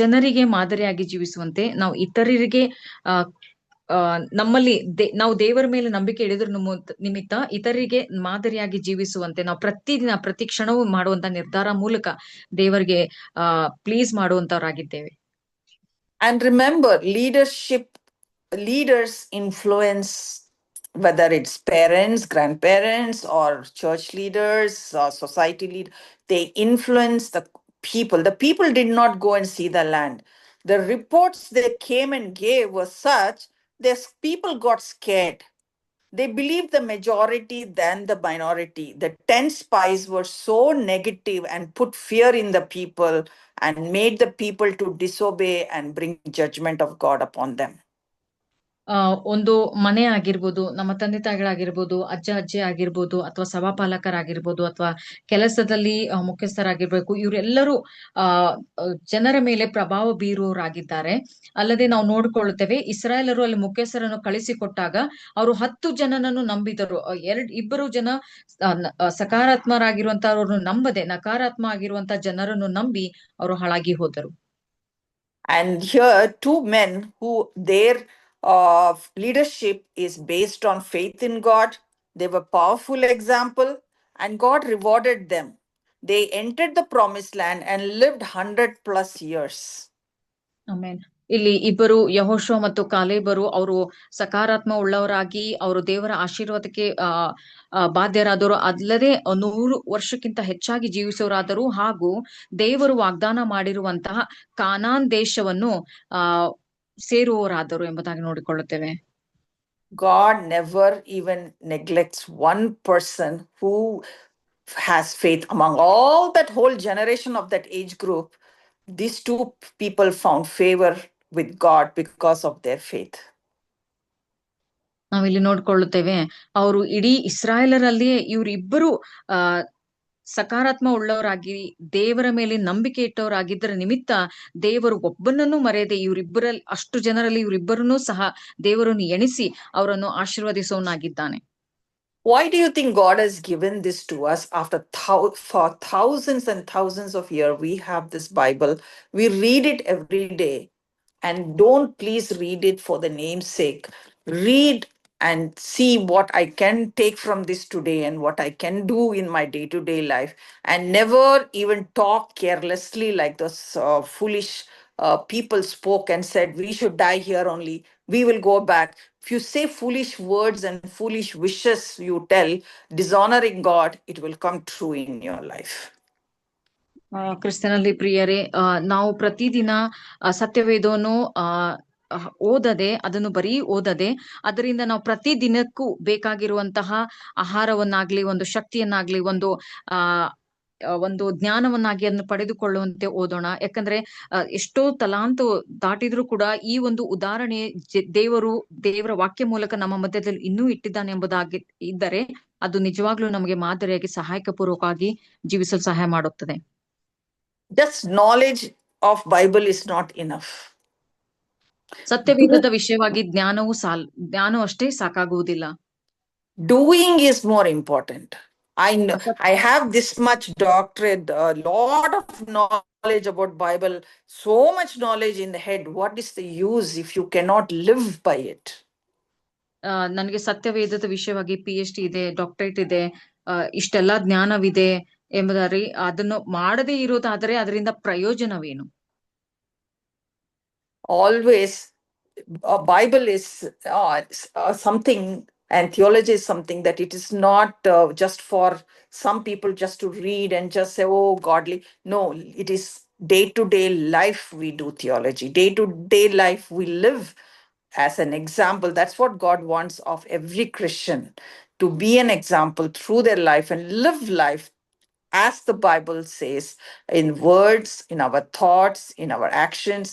ಜನರಿಗೆ ಮಾದರಿಯಾಗಿ ಜೀವಿಸುವಂತೆ ನಾವು ಇತರರಿಗೆ ನಮ್ಮಲ್ಲಿ ನಾವು ದೇವರ ಮೇಲೆ ನಂಬಿಕೆ ಇಡಿದ್ರ ನಿಮಿತ್ತ ಇತರರಿಗೆ ಮಾದರಿಯಾಗಿ ಜೀವಿಸುವಂತೆ ನಾವು ಪ್ರತಿದಿನ ಪ್ರತಿ ಕ್ಷಣವೂ ಮಾಡುವಂತ ನಿರ್ಧಾರ ಮೂಲಕ ದೇವರಿಗೆ please ಮಾಡುವಂತವರಾಗಿದ್ದೇವೆ. And remember, leaders influence, whether it's parents, grandparents, or church leaders, or society leaders. They influence the people. The people did not go and see the land. The reports they came and gave were such, these people got scared. They believed the majority than the minority. The 10 spies were so negative and put fear in the people and made the people to disobey and bring judgment of God upon them. ಒಂದು ಮನೆ ಆಗಿರ್ಬೋದು, ನಮ್ಮ ತಂದೆ ತಾಯಿಗಳಾಗಿರ್ಬೋದು, ಅಜ್ಜ ಅಜ್ಜಿ ಆಗಿರ್ಬೋದು, ಅಥವಾ ಸಭಾಪಾಲಕರಾಗಿರ್ಬೋದು, ಅಥವಾ ಕೆಲಸದಲ್ಲಿ ಮುಖ್ಯಸ್ಥರಾಗಿರ್ಬೇಕು, ಇವರೆಲ್ಲರೂ ಜನರ ಮೇಲೆ ಪ್ರಭಾವ ಬೀರುವವರಾಗಿದ್ದಾರೆ. ಅಲ್ಲದೆ ನಾವು ನೋಡ್ಕೊಳ್ತೇವೆ, ಇಸ್ರಾಯೇಲರು ಅಲ್ಲಿ ಮುಖ್ಯಸ್ಥರನ್ನು ಕಳಿಸಿಕೊಟ್ಟಾಗ ಅವರು 10 ಜನನನ್ನು ನಂಬಿದರು. ಇಬ್ಬರು ಜನ ಸಕಾರಾತ್ಮಕರಾಗಿರುವಂತವ್ರನ್ನು ನಂಬದೆ ನಕಾರಾತ್ಮಕ ಆಗಿರುವಂತ ಜನರನ್ನು ನಂಬಿ ಅವರು ಹಾಳಾಗಿ ಹೋದರು. And here 2 men who their leadership is based on faith in God. They were powerful example, and God rewarded them. They entered the promised land and lived 100+ years. Amen. ಇಲ್ಲಿ ಇಬ್ಬರು ಯೆಹೋಶುವ ಮತ್ತು ಕಾಲೇಬರು ಅವರು ಸಕಾರಾತ್ಮಕ ಉಳ್ಳವರಾಗಿ ಅವರು ದೇವರ ಆಶೀರ್ವಾದಕ್ಕೆ ಬಾಧ್ಯರಾದರು. ಅಲ್ಲದೆ 100 ವರ್ಷಕ್ಕಿಂತ ಹೆಚ್ಚಾಗಿ ಜೀವಿಸೋರಾದರು ಹಾಗೂ ದೇವರು ವಾಗ್ದಾನ ಮಾಡಿರುವಂತಹ ಕಾನಾನ್ ದೇಶವನ್ನು ಸೇರುವವರಾದರು ಎಂಬುದಾಗಿ ನೋಡಿಕೊಳ್ಳುತ್ತೇವೆ. God never even neglects one person who has faith. Among all that whole generation of that age group, these 2 people found favor with God because of their faith. ನಾವಿಲ್ಲಿ ನೋಡ್ಕೊಳ್ಳುತ್ತೇವೆ, ಅವರು ಇಡೀ ಇಸ್ರಾಯೇಲರಲ್ಲಿ ಇವರಿಬ್ಬರು ಸಕಾರಾತ್ಮಕ ಉಳ್ಳವರಾಗಿ ದೇವರ ಮೇಲೆ ನಂಬಿಕೆ ಇಟ್ಟವರಾಗಿದ್ದರ ನಿಮಿತ್ತ ದೇವರು ಒಬ್ಬನನ್ನು ಮರೆಯದೆ ಇವರಿಬ್ಬರಲ್ಲಿ ಅಷ್ಟು ಜನರಲ್ಲಿ ಇವರಿಬ್ಬರನ್ನೂ ಸಹ ದೇವರನ್ನು ಎಣಿಸಿ ಅವರನ್ನು ಆಶೀರ್ವದಿಸೋನಾಗಿದ್ದಾನೆ. Why do you think God has given this to us after for thousands and thousands of years? We have this Bible. We read it every day. And don't please read it for the name's sake. Read and see what I can take from this today and what I can do in my day-to-day life. And never even talk carelessly like those foolish people spoke and said, we should die here only. We will go back. If you say foolish words and foolish wishes you tell, dishonoring God, it will come true in your life. ಕ್ರಿಸ್ತನಲ್ಲಿ ಪ್ರಿಯರೇ, ನಾವು ಪ್ರತಿದಿನ ಸತ್ಯವೇದವನ್ನು ಓದದೆ, ಅದನ್ನು ಬರೀ ಓದದೆ, ಅದರಿಂದ ನಾವು ಪ್ರತಿದಿನಕ್ಕೂ ಬೇಕಾಗಿರುವಂತಹ ಆಹಾರವನ್ನಾಗ್ಲಿ, ಒಂದು ಶಕ್ತಿಯನ್ನಾಗ್ಲಿ, ಒಂದು ಜ್ಞಾನವನ್ನಾಗಿ ಅದನ್ನು ಪಡೆದುಕೊಳ್ಳುವಂತೆ ಓದೋಣ. ಯಾಕಂದ್ರೆ ಎಷ್ಟೋ ತಲಾಂತು ದಾಟಿದ್ರೂ ಕೂಡ ಈ ಒಂದು ಉದಾಹರಣೆ ದೇವರ ವಾಕ್ಯ ಮೂಲಕ ನಮ್ಮ ಮಧ್ಯದಲ್ಲಿ ಇನ್ನೂ ಇಟ್ಟಿದ್ದಾನೆ ಎಂಬುದಾಗಿ ಇದ್ದರೆ, ಅದು ನಿಜವಾಗ್ಲೂ ನಮಗೆ ಮಾದರಿಯಾಗಿ ಸಹಾಯಕ ಪೂರ್ವಕವಾಗಿ ಜೀವಿಸಲು ಸಹಾಯ ಮಾಡುತ್ತದೆ. Just knowledge of Bible is not enough. ಸತ್ಯವೇದದ ವಿಷಯವಾಗಿ ಜ್ಞಾನವು ಅಷ್ಟೇ ಸಾಕಾಗುವುದಿಲ್ಲ. Doing is more important. I have this much doctorate, a lot of knowledge about Bible, so much knowledge in the head. What is the use if you cannot live by it? ನನಗೆ ಸತ್ಯವೇದದ ವಿಷಯವಾಗಿ PhD ಇದೆ, doctorate ಇದೆ, ಇಷ್ಟೆಲ್ಲಾ ಜ್ಞಾನವಿದೆ ಎಂಬುದಾಗಿ ಅದನ್ನು ಮಾಡದೇ ಇರೋದಾದರೆ ಅದರಿಂದ ಪ್ರಯೋಜನವೇನು? Always, Bible is something, and theology is something that it is not just for some people just to read and just say, oh, godly. No, it is day-to-day life we do theology. Day-to-day life we live as an example. That's what God wants of every Christian, to be an example through their life and live life as the Bible says, in words, in our thoughts, in our actions.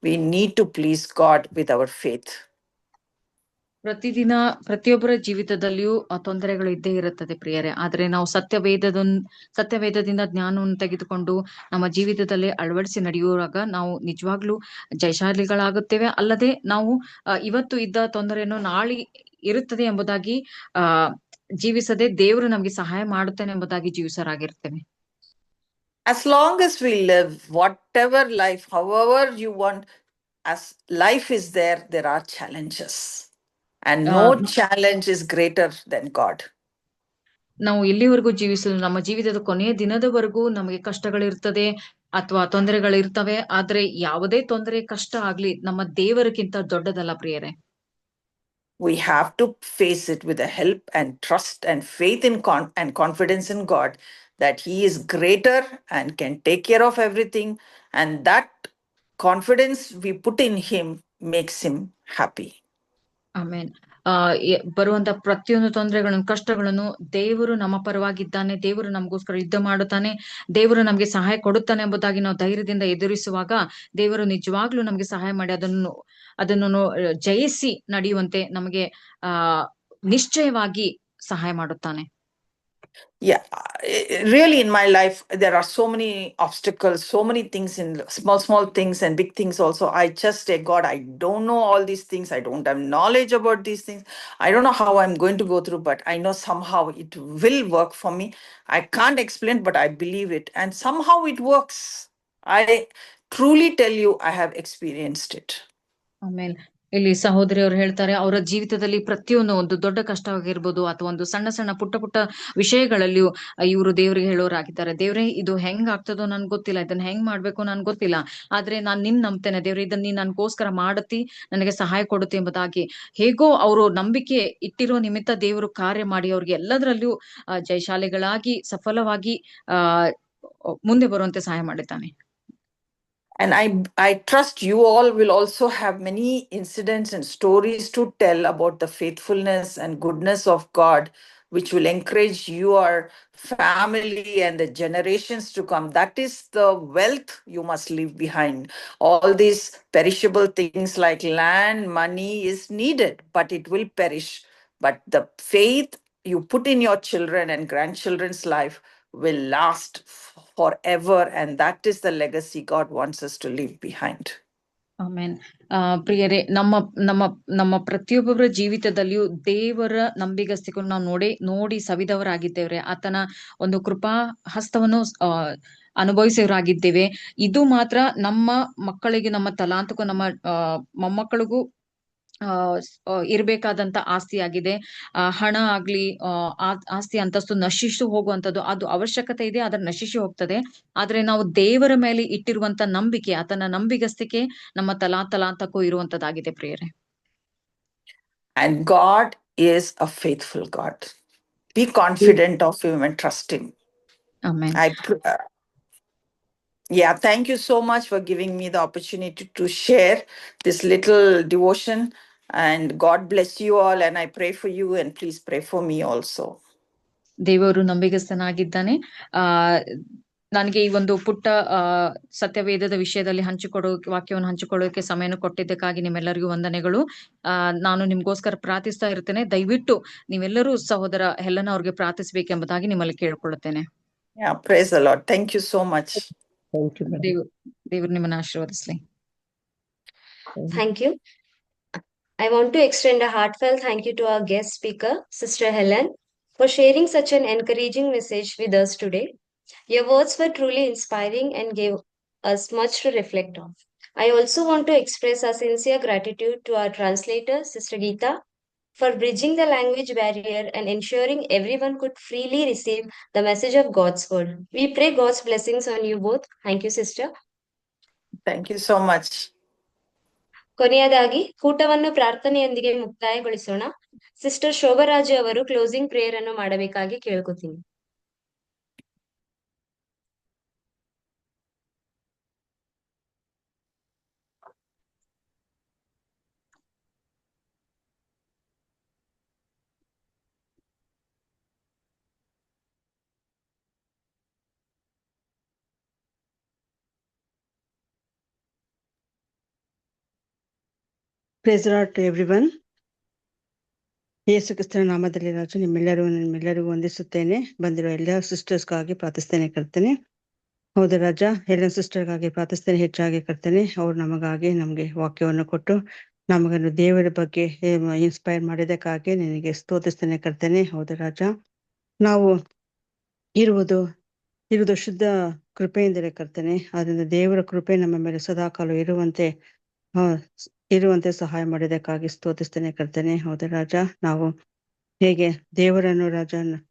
We need to please God with our faith. ಪ್ರತಿದಿನ ಪ್ರತಿಯೊಬ್ಬರ ಜೀವಿತದಲ್ಲಿಯೂ ತೊಂದರೆಗಳು ಇದ್ದೇ ಇರುತ್ತದೆ ಪ್ರಿಯರೇ. ಆದ್ರೆ ನಾವು ಸತ್ಯವೇದದಿಂದ ಜ್ಞಾನವನ್ನು ತೆಗೆದುಕೊಂಡು ನಮ್ಮ ಜೀವಿತದಲ್ಲಿ ಅಳವಡಿಸಿ ನಡೆಯುವಾಗ ನಾವು ನಿಜವಾಗ್ಲೂ ಜಯಶಾಲಿಗಳಾಗುತ್ತೇವೆ. ಅಲ್ಲದೆ ನಾವು ಇವತ್ತು ಇದ್ದ ತೊಂದರೆಯನ್ನು ನಾಳೆ ಇರುತ್ತದೆ ಎಂಬುದಾಗಿ ಜೀವಿಸದೆ ದೇವರು ನಮಗೆ ಸಹಾಯ ಮಾಡುತ್ತಾನೆ ಎಂಬುದಾಗಿ ಜೀವಿಸರಾಗಿರ್ತೇವೆ. As long as we live, whatever life, however you want, as life is there, there are challenges. And no challenge is greater than God. ನಾವು ಇಲ್ಲಿವರೆಗೂ ಜೀವಿಸಲು, ನಮ್ಮ ಜೀವಿತದ ಕೊನೆಯ ದಿನದವರೆಗೂ ನಮಗೆ ಕಷ್ಟಗಳಿರ್ತದೆ ಅಥವಾ ತೊಂದರೆಗಳಿರ್ತವೆ. ಆದ್ರೆ ಯಾವುದೇ ತೊಂದರೆ, ಕಷ್ಟ ಆಗ್ಲಿ ನಮ್ಮ ದೇವರಿಗಿಂತ ದೊಡ್ಡದಲ್ಲ ಪ್ರಿಯರೇ. We have to face it with the help and trust and faith in and confidence in God that He is greater and can take care of everything. And that confidence we put in Him makes Him happy. ಆಮೇನ್. ಬರುವಂತ ಪ್ರತಿಯೊಂದು ತೊಂದರೆಗಳನ್ನು, ಕಷ್ಟಗಳನ್ನು ದೇವರು ನಮ್ಮ ಪರವಾಗಿದ್ದಾನೆ, ದೇವರು ನಮಗೋಸ್ಕರ ಯುದ್ಧ ಮಾಡುತ್ತಾನೆ, ದೇವರು ನಮ್ಗೆ ಸಹಾಯ ಕೊಡುತ್ತಾನೆ ಎಂಬುದಾಗಿ ನಾವು ಧೈರ್ಯದಿಂದ ಎದುರಿಸುವಾಗ ದೇವರು ನಿಜವಾಗ್ಲೂ ನಮ್ಗೆ ಸಹಾಯ ಮಾಡಿ ಅದನ್ನು ಜಯಿಸಿ ನಡೆಯುವಂತೆ ನಮಗೆ ನಿಶ್ಚಯವಾಗಿ ಸಹಾಯ ಮಾಡುತ್ತಾನೆ. Yeah, really in my life, there are so many obstacles, so many things, in small things and big things also. I just say, God, I don't know all these things. I don't have knowledge about these things. I don't know how I'm going to go through, but I know somehow it will work for me. I can't explain, but I believe it. And somehow it works. I truly tell you, I have experienced it. ಆಮೇಲೆ ಇಲ್ಲಿ ಸಹೋದರಿಯವರು ಹೇಳ್ತಾರೆ, ಅವರ ಜೀವಿತದಲ್ಲಿ ಒಂದು ದೊಡ್ಡ ಕಷ್ಟವಾಗಿರ್ಬೋದು ಅಥವಾ ಒಂದು ಸಣ್ಣ ಸಣ್ಣ ಪುಟ್ಟ ವಿಷಯಗಳಲ್ಲಿಯೂ ಇವರು ದೇವರಿಗೆ ಹೇಳೋರಾಗಿದ್ದಾರೆ. ದೇವ್ರೆ, ಇದು ಹೆಂಗ್ ಆಗ್ತದೋ ನನ್ಗೆ ಗೊತ್ತಿಲ್ಲ, ಇದನ್ನ ಹೆಂಗ್ ಮಾಡ್ಬೇಕು ನನ್ಗೆ ಗೊತ್ತಿಲ್ಲ, ಆದ್ರೆ ನಾನ್ ನಿನ್ ನಂಬ್ತೇನೆ ದೇವ್ರೆ, ಇದನ್ನ ನೀನ್ ನನ್ಗೋಸ್ಕರ ಮಾಡತಿ, ನನಗೆ ಸಹಾಯ ಕೊಡುತ್ತೆ ಎಂಬುದಾಗಿ ಹೇಗೋ ಅವರು ನಂಬಿಕೆ ಇಟ್ಟಿರೋ ನಿಮಿತ್ತ ದೇವರು ಕಾರ್ಯ ಮಾಡಿ ಅವ್ರಿಗೆ ಎಲ್ಲದರಲ್ಲಿಯೂ ಜಯಶಾಲಿಗಳಾಗಿ ಸಫಲವಾಗಿ ಮುಂದೆ ಬರುವಂತೆ ಸಹಾಯ ಮಾಡಿದ್ದಾನೆ. And I trust you all will also have many incidents and stories to tell about the faithfulness and goodness of God, which will encourage your family and the generations to come. That is the wealth you must leave behind. All these perishable things like land, money is needed, but it will perish. But the faith you put in your children and grandchildren's life will last forever, and that is the legacy God wants us to leave behind. ಆಮೇನ್. ಪ್ರಿಯರೇ, ನಮ್ಮ ಪ್ರತಿಯೊಬ್ಬರ ಜೀವಿತದಲ್ಲಿಯೂ ದೇವರ ನಂಬಿಗಸ್ತಿಕೆಯನ್ನು ನಾವು ನೋಡಿ ಸವಿದವರಾಗಿದ್ದೇವೆ. ಆತನ ಒಂದು ಕೃಪಾ ಹಸ್ತವನ್ನು ಅನುಭವಿಸಿವರಾಗಿದ್ದೇವೆ. ಇದು ಮಾತ್ರ ನಮ್ಮ ಮಕ್ಕಳಿಗೆ, ನಮ್ಮ ತಲಾಂತಕ್ಕೂ, ನಮ್ಮ ಮೊಮ್ಮಕ್ಕಳಿಗೂ ಇರ್ಬೇಕಾದಂತ ಆಸ್ತಿಯಾಗಿದೆ. ಹಣ ಆಗ್ಲಿ, ಆಸ್ತಿ ಅಂತಸ್ತು ನಶಿಸಿ ಹೋಗುವಂತದ್ದು ಅದು ಅವಶ್ಯಕತೆ ಇದೆ, ಅದರ ನಶಿಸಿ ಹೋಗ್ತದೆ. ಆದ್ರೆ ನಾವು ದೇವರ ಮೇಲೆ ಇಟ್ಟಿರುವಂತ ನಂಬಿಕೆ, ಆತನ ನಂಬಿಗಸ್ತಿಕೆ ನಮ್ಮ ತಲಾಂತಕ್ಕೂ ಇರುವಂತದ್ದಾಗಿದೆ ಪ್ರಿಯರೇ. And God is a faithful God. Be confident of Him and trust Him. Amen. Yeah, thank you so much for giving me the opportunity to share this little devotion. And God bless you all. And I pray for you, and please pray for me also. ದೇವರು ನಂಬಿಗಸ್ತನಾಗಿದ್ದಾನೆ. ನನಗೆ ಈ ಒಂದು ಪುಟ್ಟ ಸತ್ಯವೇದದ ವಿಷಯದಲ್ಲಿ ವಾಕ್ಯವನ್ನು ಹಂಚಿಕೊಳ್ಳೋಕೆ ಸಮಯವನ್ನು ಕೊಟ್ಟಿದ್ದಕ್ಕಾಗಿ ನಿಮ್ಮೆಲ್ಲರಿಗೂ ವಂದನೆಗಳು. ನಾನು ನಿಮ್ಗೋಸ್ಕರ ಪ್ರಾರ್ಥಿಸ್ತಾ ಇರ್ತೇನೆ. ದಯವಿಟ್ಟು ನೀವೆಲ್ಲರೂ ಸಹೋದರ ಹೆಲನ್ ಅವ್ರಿಗೆ ಪ್ರಾರ್ಥಿಸಬೇಕೆಂಬುದಾಗಿ ನಿಮ್ಮಲ್ಲಿ ಕೇಳ್ಕೊಳ್ಳುತ್ತೇನೆ. Yeah, praise the Lord. Thank you so much. Thank you, madam. ದೇವರು ನಿಮ್ಮನ್ನ ಆಶೀರ್ವದಿಸಲಿ. Thank you. I want to extend a heartfelt thank you to our guest speaker, Sister Helen, for sharing such an encouraging message with us today. Your words were truly inspiring and gave us much to reflect on. I also want to express our sincere gratitude to our translator, Sister Geeta, for bridging the language barrier and ensuring everyone could freely receive the message of God's word. We pray God's blessings on you both. Thank you, sister. Thank you so much. ಕೊನೆಯದಾಗಿ ಕೂಟವನ್ನು ಪ್ರಾರ್ಥನೆಯೊಂದಿಗೆ ಮುಕ್ತಾಯಗೊಳಿಸೋಣ. Sister ಶೋಭರಾಜು ಅವರು closing prayer ಅನ್ನು ಮಾಡಬೇಕಾಗಿ ಕೇಳ್ಕೊತೀನಿ. Praise the Lord to everyone. ಯೇಸು ಕ್ರಿಸ್ತನ ನಾಮದಲ್ಲಿ ರಾಜು ನಿಮ್ಮೆಲ್ಲರಿಗೂ ವಂದಿಸುತ್ತೇನೆ. ಬಂದಿರೋ ಎಲ್ಲ ಸಿಸ್ಟರ್ಸ್ಗಾಗಿ ಪ್ರಾರ್ಥಿಸ್ತೇನೆ ಕರ್ತೇನೆ. ಹೌದು ರಾಜ, ಎಲ್ಲ ಸಿಸ್ಟರ್ಗಾಗಿ ಪ್ರಾರ್ಥಿಸ್ತೇನೆ ಹೆಚ್ಚಾಗಿ ಕರ್ತೇನೆ. ಅವ್ರು ನಮಗೆ ವಾಕ್ಯವನ್ನು ಕೊಟ್ಟು ನಮಗನ್ನು ದೇವರ ಬಗ್ಗೆ ಇನ್ಸ್ಪೈರ್ ಮಾಡಿದಕ್ಕಾಗಿ ನಿನಗೆ ಸ್ತೋತಿಸ್ತೇನೆ ಕರ್ತೇನೆ. ಹೌದು ರಾಜ, ನಾವು ಇರುವುದು ಶುದ್ಧ ಕೃಪೆಯಿಂದಲೇ ಕರ್ತೇನೆ. ಆದ್ರಿಂದ ದೇವರ ಕೃಪೆ ನಮ್ಮ ಮೇಲೆ ಸದಾಕಾಲ ಇರುವಂತೆ ಸಹಾಯ ಮಾಡಿದಕ್ಕಾಗಿ ಸ್ತೋತಿಸ್ತೇನೆ ಕರ್ತೇನೆ. ಹೌದು ರಾಜ, ನಾವು ಹೇಗೆ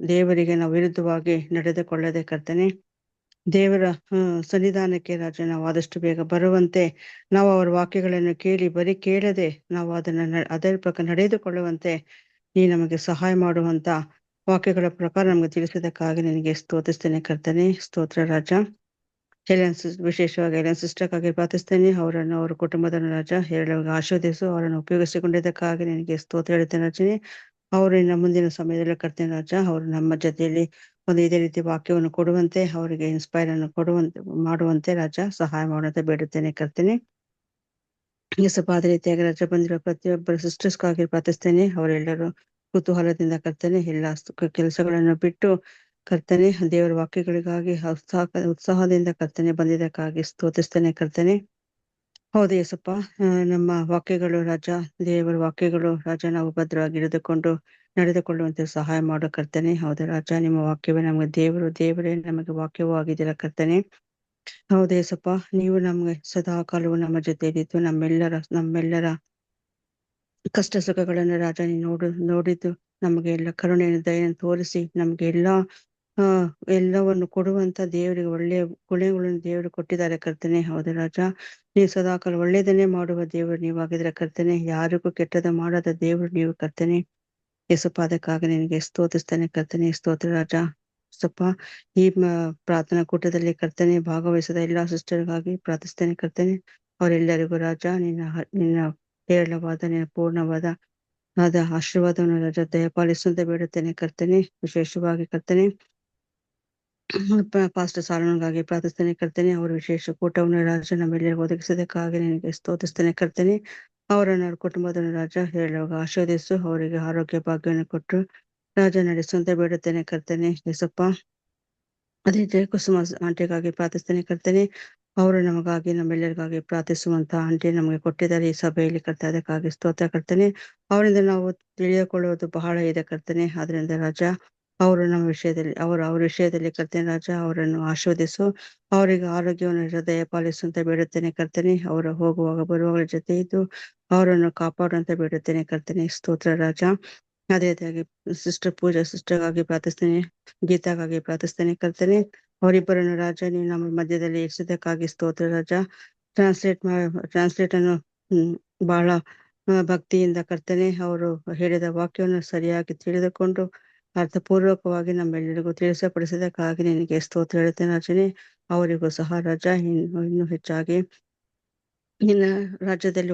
ದೇವರಿಗೆ ನಾವು ವಿರುದ್ಧವಾಗಿ ನಡೆದುಕೊಳ್ಳದೆ ಕರ್ತೇನೆ, ದೇವರ ಸನ್ನಿಧಾನಕ್ಕೆ ರಾಜ ನಾವು ಆದಷ್ಟು ಬೇಗ ಬರುವಂತೆ, ನಾವು ಅವರ ವಾಕ್ಯಗಳನ್ನು ಬರೀ ಕೇಳದೆ ನಾವು ಅದರ ಪ್ರಕಾರ ನಡೆದುಕೊಳ್ಳುವಂತೆ ನೀ ನಮಗೆ ಸಹಾಯ ಮಾಡುವಂತ ವಾಕ್ಯಗಳ ಪ್ರಕಾರ ನಮಗೆ ತಿಳಿಸಿದಕ್ಕಾಗಿ ನಿನಗೆ ಸ್ತೋತಿಸ್ತೇನೆ ಕರ್ತೇನೆ. ಸ್ತೋತ್ರ ರಾಜ. ವಿಶೇಷವಾಗಿ ಹೆಲೆನ್ ಸಿಸ್ಟರ್ಗಾಗಿ ಪ್ರಾರ್ಥಿಸ್ತೇನೆ. ಅವರನ್ನು ಅವರ ಕುಟುಂಬದ ರಾಜ ಆಶೀರ್ವದಿಸು. ಅವರನ್ನು ಉಪಯೋಗಿಸಿಕೊಂಡಿದ್ದಕ್ಕಾಗಿ ನಿನಗೆ ಸ್ತೋತ್ರ ಹೇಳ್ತೇನೆ ರಾಜನೇ. ಅವರು ಇನ್ನು ಮುಂದಿನ ಸಮಯದಲ್ಲಿ ಕರ್ತೇನೆ ರಾಜ, ಅವರು ನಮ್ಮ ಜೊತೆಯಲ್ಲಿ ಇದೇ ರೀತಿ ವಾಕ್ಯವನ್ನು ಕೊಡುವಂತೆ, ಅವರಿಗೆ ಇನ್ಸ್ಪೈರ್ ಅನ್ನು ಮಾಡುವಂತೆ ರಾಜ ಸಹಾಯ ಮಾಡುವಂತೆ ಬೇಡುತ್ತೇನೆ ಕರ್ತೇನೆ. ಸ್ವಲ್ಪ ಅದೇ ರೀತಿಯಾಗಿ ರಾಜ ಬಂದಿರೋ ಪ್ರತಿಯೊಬ್ಬರು ಸಿಸ್ಟರ್ಸ್ಗಾಗಿ ಪ್ರಾರ್ಥಿಸ್ತೇನೆ. ಅವರೆಲ್ಲರೂ ಕುತೂಹಲದಿಂದ ಕರ್ತೇನೆ ಎಲ್ಲ ಕೆಲಸಗಳನ್ನು ಬಿಟ್ಟು ಕರ್ತನೆ ದೇವರ ವಾಕ್ಯಗಳಿಗಾಗಿ ಉತ್ಸಾಹದಿಂದ ಕರ್ತನೆ ಬಂದಿದ್ದಕ್ಕಾಗಿ ಸ್ತೋತಿಸ್ತೇನೆ ಕರ್ತನೆ. ಹೌದು ಯೇಸಪ್ಪ, ನಮ್ಮ ವಾಕ್ಯಗಳು ರಾಜ, ದೇವರ ವಾಕ್ಯಗಳು ರಾಜ, ನಾವು ಭದ್ರವಾಗಿ ನಡೆದುಕೊಳ್ಳುವಂತೆ ಸಹಾಯ ಮಾಡೋ ಕರ್ತನೆ. ಹೌದು ರಾಜ, ನಿಮ್ಮ ವಾಕ್ಯವೇ ನಮಗೆ ದೇವರೇ ನಮಗೆ ವಾಕ್ಯವೂ ಆಗಿದ್ದೀರ ಕರ್ತನೆ. ಹೌದು ಯೇಸಪ್ಪ, ನೀವು ನಮ್ಗೆ ಸದಾ ಕಾಲವು ನಮ್ಮ ಜೊತೆಯಲ್ಲಿದ್ದು ನಮ್ಮೆಲ್ಲರ ಕಷ್ಟ ಸುಖಗಳನ್ನು ರಾಜ ನೀವು ನೋಡಿದ್ದು ನಮಗೆ ಎಲ್ಲ ಕರುಣೆಯನ್ನು ದಯೆಯನ್ನು ತೋರಿಸಿ ನಮ್ಗೆ ಎಲ್ಲವನ್ನು ಕೊಡುವಂತ ದೇವರಿಗೆ ಒಳ್ಳೆಯ ಗುಣಗಳನ್ನು ದೇವರು ಕೊಟ್ಟಿದ್ದಾರೆ ಕರ್ತನೆ. ಹೌದು ರಾಜ, ನೀವು ಸದಾಕಾಲ ಒಳ್ಳೇದನ್ನೇ ಮಾಡುವ ದೇವರು ನೀವಾಗಿದ್ರೆ ಕರ್ತನೆ. ಯಾರಿಗೂ ಕೆಟ್ಟದ ಮಾಡದ ದೇವರು ನೀವು ಕರ್ತನೆ. ಯೇಸಪ್ಪ, ಅದಕ್ಕಾಗಿ ನಿನಗೆ ಸ್ತೋತಿಸ್ತೇನೆ ಕರ್ತನೆ. ಸ್ತೋತ್ರ ರಾಜ. ಸ್ವಲ್ಪ ಈ ಪ್ರಾರ್ಥನಾ ಕೂಟದಲ್ಲಿ ಕರ್ತನೆ ಭಾಗವಹಿಸಿದ ಎಲ್ಲಾ ಸಿಸ್ಟರ್ಗಾಗಿ ಪ್ರಾರ್ಥಿಸ್ತೇನೆ ಕರ್ತನೆ. ಅವರೆಲ್ಲರಿಗೂ ರಾಜ ನಿನ್ನ ಹೇರಳವಾದ ನಿನ್ನ ಪೂರ್ಣವಾದ ಆಶೀರ್ವಾದವನ್ನು ರಾಜ ದಯಪಾಲಿಸುವಂತೆ ಬೇಡುತ್ತೇನೆ ಕರ್ತನೆ. ವಿಶೇಷವಾಗಿ ಕರ್ತನೆ ಪಾಸ್ಟರ್ ಸಾಲೋನ್ಗಾಗಿ ಪ್ರಾರ್ಥಿಸ್ತೇನೆ ಕರ್ತನೆ. ಅವರ ವಿಶೇಷ ಕೂಟವನ್ನು ರಾಜ ನಮ್ಮೆಲ್ಲರಿಗೂ ಒದಗಿಸೋದಕ್ಕಾಗಿ ನಿನಗೆ ಸ್ತೋತಿಸ್ತೇನೆ ಕರ್ತನೆ. ಅವರನ್ನ ಕುಟುಂಬದ ರಾಜ ಹೇಳುವಾಗ ಆಶೀರ್ವದಿಸು. ಅವರಿಗೆ ಆರೋಗ್ಯ ಭಾಗ್ಯವನ್ನು ಕೊಟ್ಟು ರಾಜ ನಡೆಸುವಂತೆ ಬೇಡುತ್ತೇನೆ ಕರ್ತನೆ. ಯೇಸಪ್ಪ, ಅದೇ ರೀತಿ ಕುಸುಮ ಆಂಟಿಗಾಗಿ ಪ್ರಾರ್ಥಿಸ್ತೇನೆ ಕರ್ತನೆ. ಅವರು ನಮಗಾಗಿ ನಮ್ಮೆಲ್ಲರಿಗಾಗಿ ಪ್ರಾರ್ಥಿಸುವಂತ ಆಂಟಿ ನಮಗೆ ಕೊಟ್ಟಿದ್ದಾರೆ ಈ ಸಭೆಯಲ್ಲಿ ಕರ್ತನೆ. ಅದಕ್ಕಾಗಿ ಸ್ತೋತ್ರ ಕರ್ತನೆ. ಅವರಿಂದ ನಾವು ತಿಳಿದುಕೊಳ್ಳುವುದು ಬಹಳ ಇದೆ ಕರ್ತನೆ. ಆದ್ರಿಂದ ರಾಜ, ಅವರು ನಮ್ಮ ವಿಷಯದಲ್ಲಿ ಅವ್ರ ವಿಷಯದಲ್ಲಿ ಕರ್ತನೆ ರಾಜ, ಅವರನ್ನು ಆಶೀರ್ವದಿಸು. ಅವರಿಗೆ ಆರೋಗ್ಯವನ್ನು ಹೃದಯ ಪಾಲಿಸುವಂತೆ ಬೇಡುತ್ತೇನೆ ಕರ್ತನೆ. ಅವರು ಹೋಗುವಾಗ ಬರುವಾಗಲ ಜೊತೆ ಇದ್ದು ಅವರನ್ನು ಕಾಪಾಡುವಂತೆ ಬೇಡುತ್ತೇನೆ ಕರ್ತನೆ. ಸ್ತೋತ್ರ ರಾಜ. ಅದೇ ರೀತಿಯಾಗಿ ಸಿಸ್ಟರ್ ಪೂಜಾ ಸಿಸ್ಟರ್ಗಾಗಿ ಪ್ರಾರ್ಥಿಸ್ತೇನೆ, ಗೀತಾಗಾಗಿ ಪ್ರಾರ್ಥಿಸ್ತೇನೆ ಕರ್ತನೆ. ಅವರಿಬ್ಬರನ್ನು ರಾಜ ನೀವು ನಮ್ಮ ಮಧ್ಯದಲ್ಲಿ ಇರಿಸಿದ್ದಕ್ಕಾಗಿ ಸ್ತೋತ್ರ ರಾಜ. ಟ್ರಾನ್ಸ್ಲೇಟ್ ಅನ್ನು ಬಹಳ ಭಕ್ತಿಯಿಂದ ಕರ್ತನೆ ಅವರು ಹೇಳಿದ ವಾಕ್ಯವನ್ನು ಸರಿಯಾಗಿ ತಿಳಿದುಕೊಂಡು ಅರ್ಥಪೂರ್ವಕವಾಗಿ ನಮ್ಮೆಲ್ಲರಿಗೂ ತಿಳಿಸಪಡಿಸಿದಕ್ಕಾಗಿ ನಿನಗೆ ಸ್ತೋತ್ರ ಹೇಳ್ತೇನೆ ರಾಜನೇ. ಅವರಿಗೂ ಸಹ ರಾಜ ಇನ್ನೂ ಹೆಚ್ಚಾಗಿ ನಿನ್ನ ರಾಜ್ಯದಲ್ಲಿ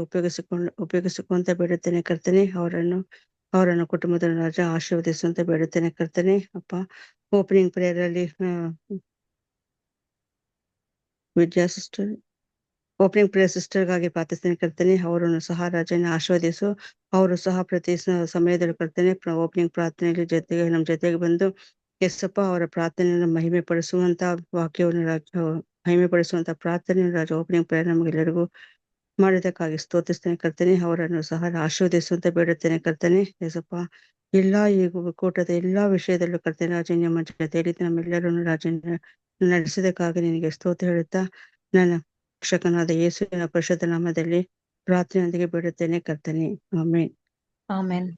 ಉಪಯೋಗಿಸಿಕೊಂತ ಬೇಡುತ್ತೇನೆ ಕರ್ತನೆ. ಅವರನ್ನು ಕುಟುಂಬದ ರಾಜ ಆಶೀರ್ವದಿಸುವಂತ ಬೇಡುತ್ತೇನೆ ಕರ್ತನೆ. ಅಪ್ಪ, ಓಪನಿಂಗ್ ಪ್ರೇಯರ್ ಅಲ್ಲಿ ವಿದ್ಯಾ ಸಿಸ್ಟರ್ ಓಪನಿಂಗ್ ಪ್ರೇಯರ್ ಸಿಸ್ಟರ್ಗಾಗಿ ಪ್ರಾರ್ಥಿಸ್ತೇನೆ ಕರ್ತನೆ. ಅವರನ್ನು ಸಹ ರಾಜನ ಆಶೀರ್ವದಿಸು. ಅವರು ಸಹ ಪ್ರತಿ ಸಮಯದಲ್ಲಿ ಕರ್ತನೆ ಓಪನಿಂಗ್ ಪ್ರಾರ್ಥನೆಯಲ್ಲಿ ನಮ್ಮ ಜೊತೆಗೆ ಬಂದು ಎಸ್ಸಪ್ಪ ಅವರ ಪ್ರಾರ್ಥನೆಯನ್ನು ಮಹಿಮೆ ಪಡಿಸುವಂತ ವಾಕ್ಯವನ್ನು ಮಹಿಮೆ ಪಡಿಸುವಂತ ಪ್ರಾರ್ಥನೆಯನ್ನು ರಾಜ ಓಪನಿಂಗ್ ಪ್ರೇಯರ್ ನಮಗೆಲ್ಲರಿಗೂ ಮಾಡಿದಕ್ಕಾಗಿ ಸ್ತೋತಿಸ್ತೇನೆ ಕರ್ತನೆ. ಅವರನ್ನು ಸಹ ಆಶೀರ್ವದಿಸುವಂತ ಬೇಡುತ್ತೇನೆ ಕರ್ತನೆ. ಎಸಪ್ಪ, ಎಲ್ಲಾ ಈ ಕೂಟದ ಎಲ್ಲಾ ವಿಷಯದಲ್ಲೂ ಕರ್ತನೆ ರಾಜ ನಿಮ್ಮ ಜೊತೆಯಲ್ಲಿ ನಮ್ಮೆಲ್ಲರನ್ನು ರಾಜನ ನಡೆಸಿದಕ್ಕಾಗಿ ನಿನಗೆ ಸ್ತೋತ್ರ ಹೇಳುತ್ತಾ ನನ್ನ ರಕ್ಷಕನಾದ ಯೇಸುವಿನ ಪರಿಶುದ್ಧ ನಾಮದಲ್ಲಿ ಪ್ರಾರ್ಥನೆಯೊಂದಿಗೆ ಬೇಡುತ್ತೇನೆ ಕರ್ತನೆ. ಆಮೆನ್. ಆಮೆನ್.